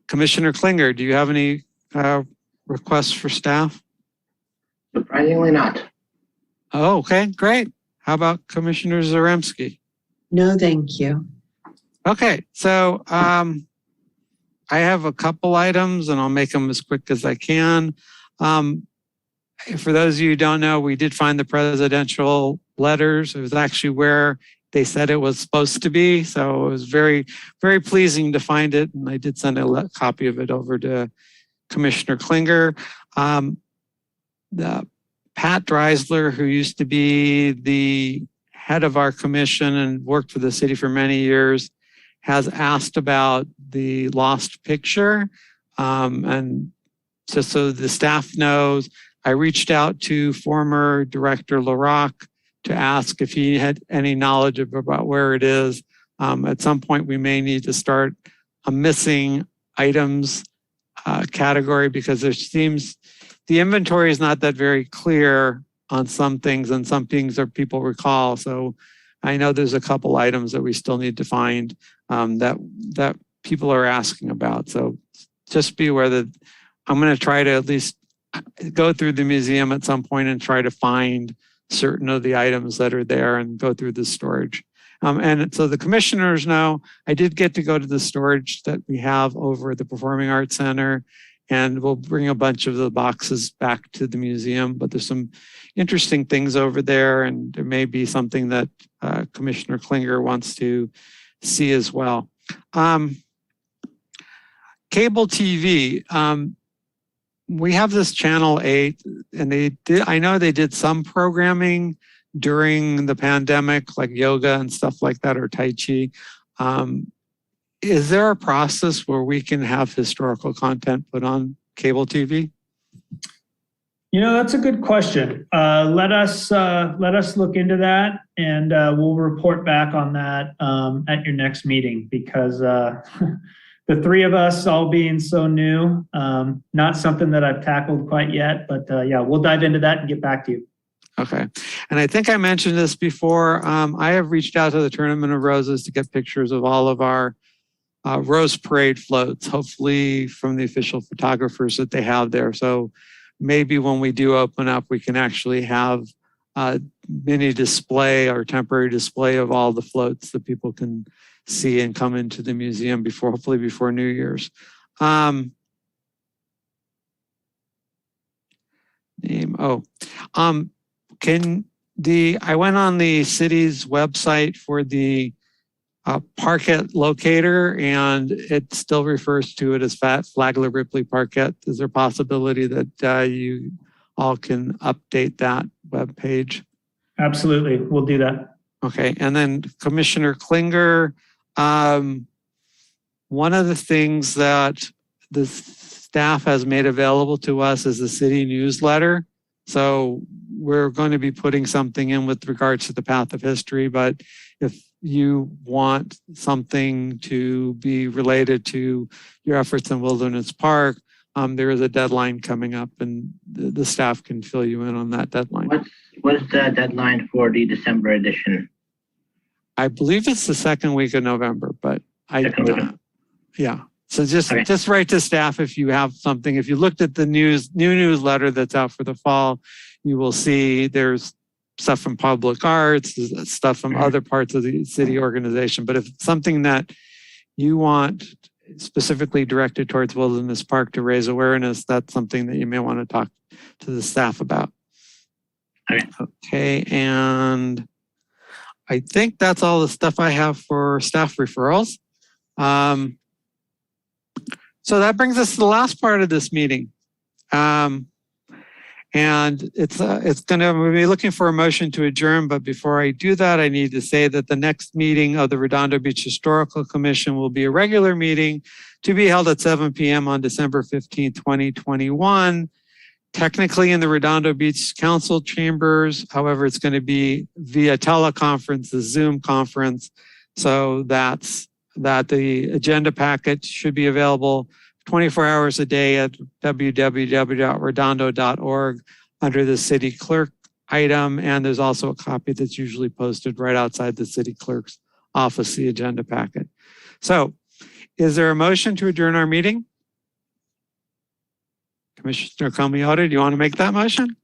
Commissioner Klinger, do you have any requests for staff? Surprisingly not. Oh, okay, great. How about Commissioner Zaremski? No, thank you. Okay, so I have a couple items and I'll make them as quick as I can. For those of you who don't know, we did find the presidential letters. It was actually where they said it was supposed to be. So it was very, very pleasing to find it. And I did send a copy of it over to Commissioner Klinger. The Pat Dreisler, who used to be the head of our commission and worked for the city for many years, has asked about the lost picture. And just so the staff knows, I reached out to former Director LaRocque to ask if he had any knowledge about where it is. At some point, we may need to start a missing items category because there seems, the inventory is not that very clear on some things, and some things are people recall. So I know there's a couple items that we still need to find that people are asking about. So just be aware that I'm going to try to at least go through the museum at some point and try to find certain of the items that are there and go through the storage. And so the commissioners know I did get to go to the storage that we have over at the Performing Arts Center, and we'll bring a bunch of the boxes back to the museum, but there's some interesting things over there, and there may be something that Commissioner Klinger wants to see as well. Cable TV, we have this Channel 8, and I know they did some programming during the pandemic, like yoga and stuff like that, or Tai Chi. Is there a process where we can have historical content put on cable TV? You know, that's a good question. Let us look into that, and we'll report back on that at your next meeting, because the three of us all being so new, not something that I've tackled quite yet, but yeah, we'll dive into that and get back to you. Okay. And I think I mentioned this before. I have reached out to the Tournament of Roses to get pictures of all of our Rose Parade floats, hopefully from the official photographers that they have there. So maybe when we do open up, we can actually have a mini display or temporary display of all the floats that people can see and come into the museum hopefully before New Year's. I went on the city's website for the parquet locator, and it still refers to it as Flagler Ripley Parquet. Is there a possibility that you all can update that web page? Absolutely, we'll do that. Okay, and then Commissioner Klinger, one of the things that the staff has made available to us is the city newsletter. So we're going to be putting something in with regards to the path of history, but if you want something to be related to your efforts in Wilderness Park, there is a deadline coming up, and the staff can fill you in on that deadline. What's the deadline for the December edition? I believe it's the second week of November, but yeah. So just write to staff if you have something. If you looked at the new newsletter that's out for the fall, you will see there's stuff from Public Arts, stuff from other parts of the city organization. But if it's something that you want specifically directed towards Wilderness Park to raise awareness, that's something that you may want to talk to the staff about. Okay, and I think that's all the stuff I have for staff referrals. So that brings us to the last part of this meeting. And it's going to be looking for a motion to adjourn. But before I do that, I need to say that the next meeting of the Redondo Beach Historical Commission will be a regular meeting to be held at 7 p.m. on December 15th, 2021. technically in the Redondo Beach Council chambers. However, it's going to be via teleconference, the Zoom conference. So that the agenda packet should be available 24 hours a day at www.redondo.org under the city clerk item. And there's also a copy that's usually posted right outside the city clerk's office, the agenda packet. So is there a motion to adjourn our meeting? Commissioner Comiotti, do you want to make that motion?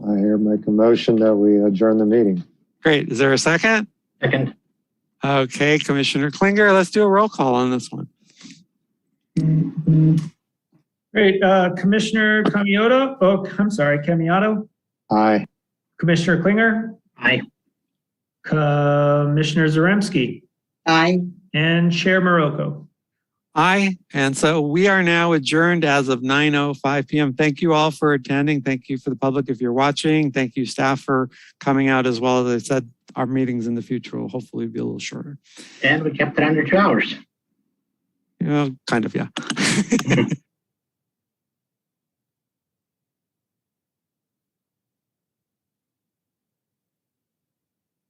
I here make a motion that we adjourn the meeting. Great. Is there a second? Second. Okay, Commissioner Klinger, let's do a roll call on this one. Great. Commissioner Comioto. Oh, I'm sorry, Camiato. Aye. Commissioner Klinger. Aye. Commissioner Zaremski. Aye. And Chair Morocco. Aye. And so we are now adjourned as of 9:05 p.m. Thank you all for attending. Thank you for the public if you're watching. Thank you staff for coming out as well. As I said, our meetings in the future will hopefully be a little shorter. And we kept it under 2 hours. You know, kind of, yeah.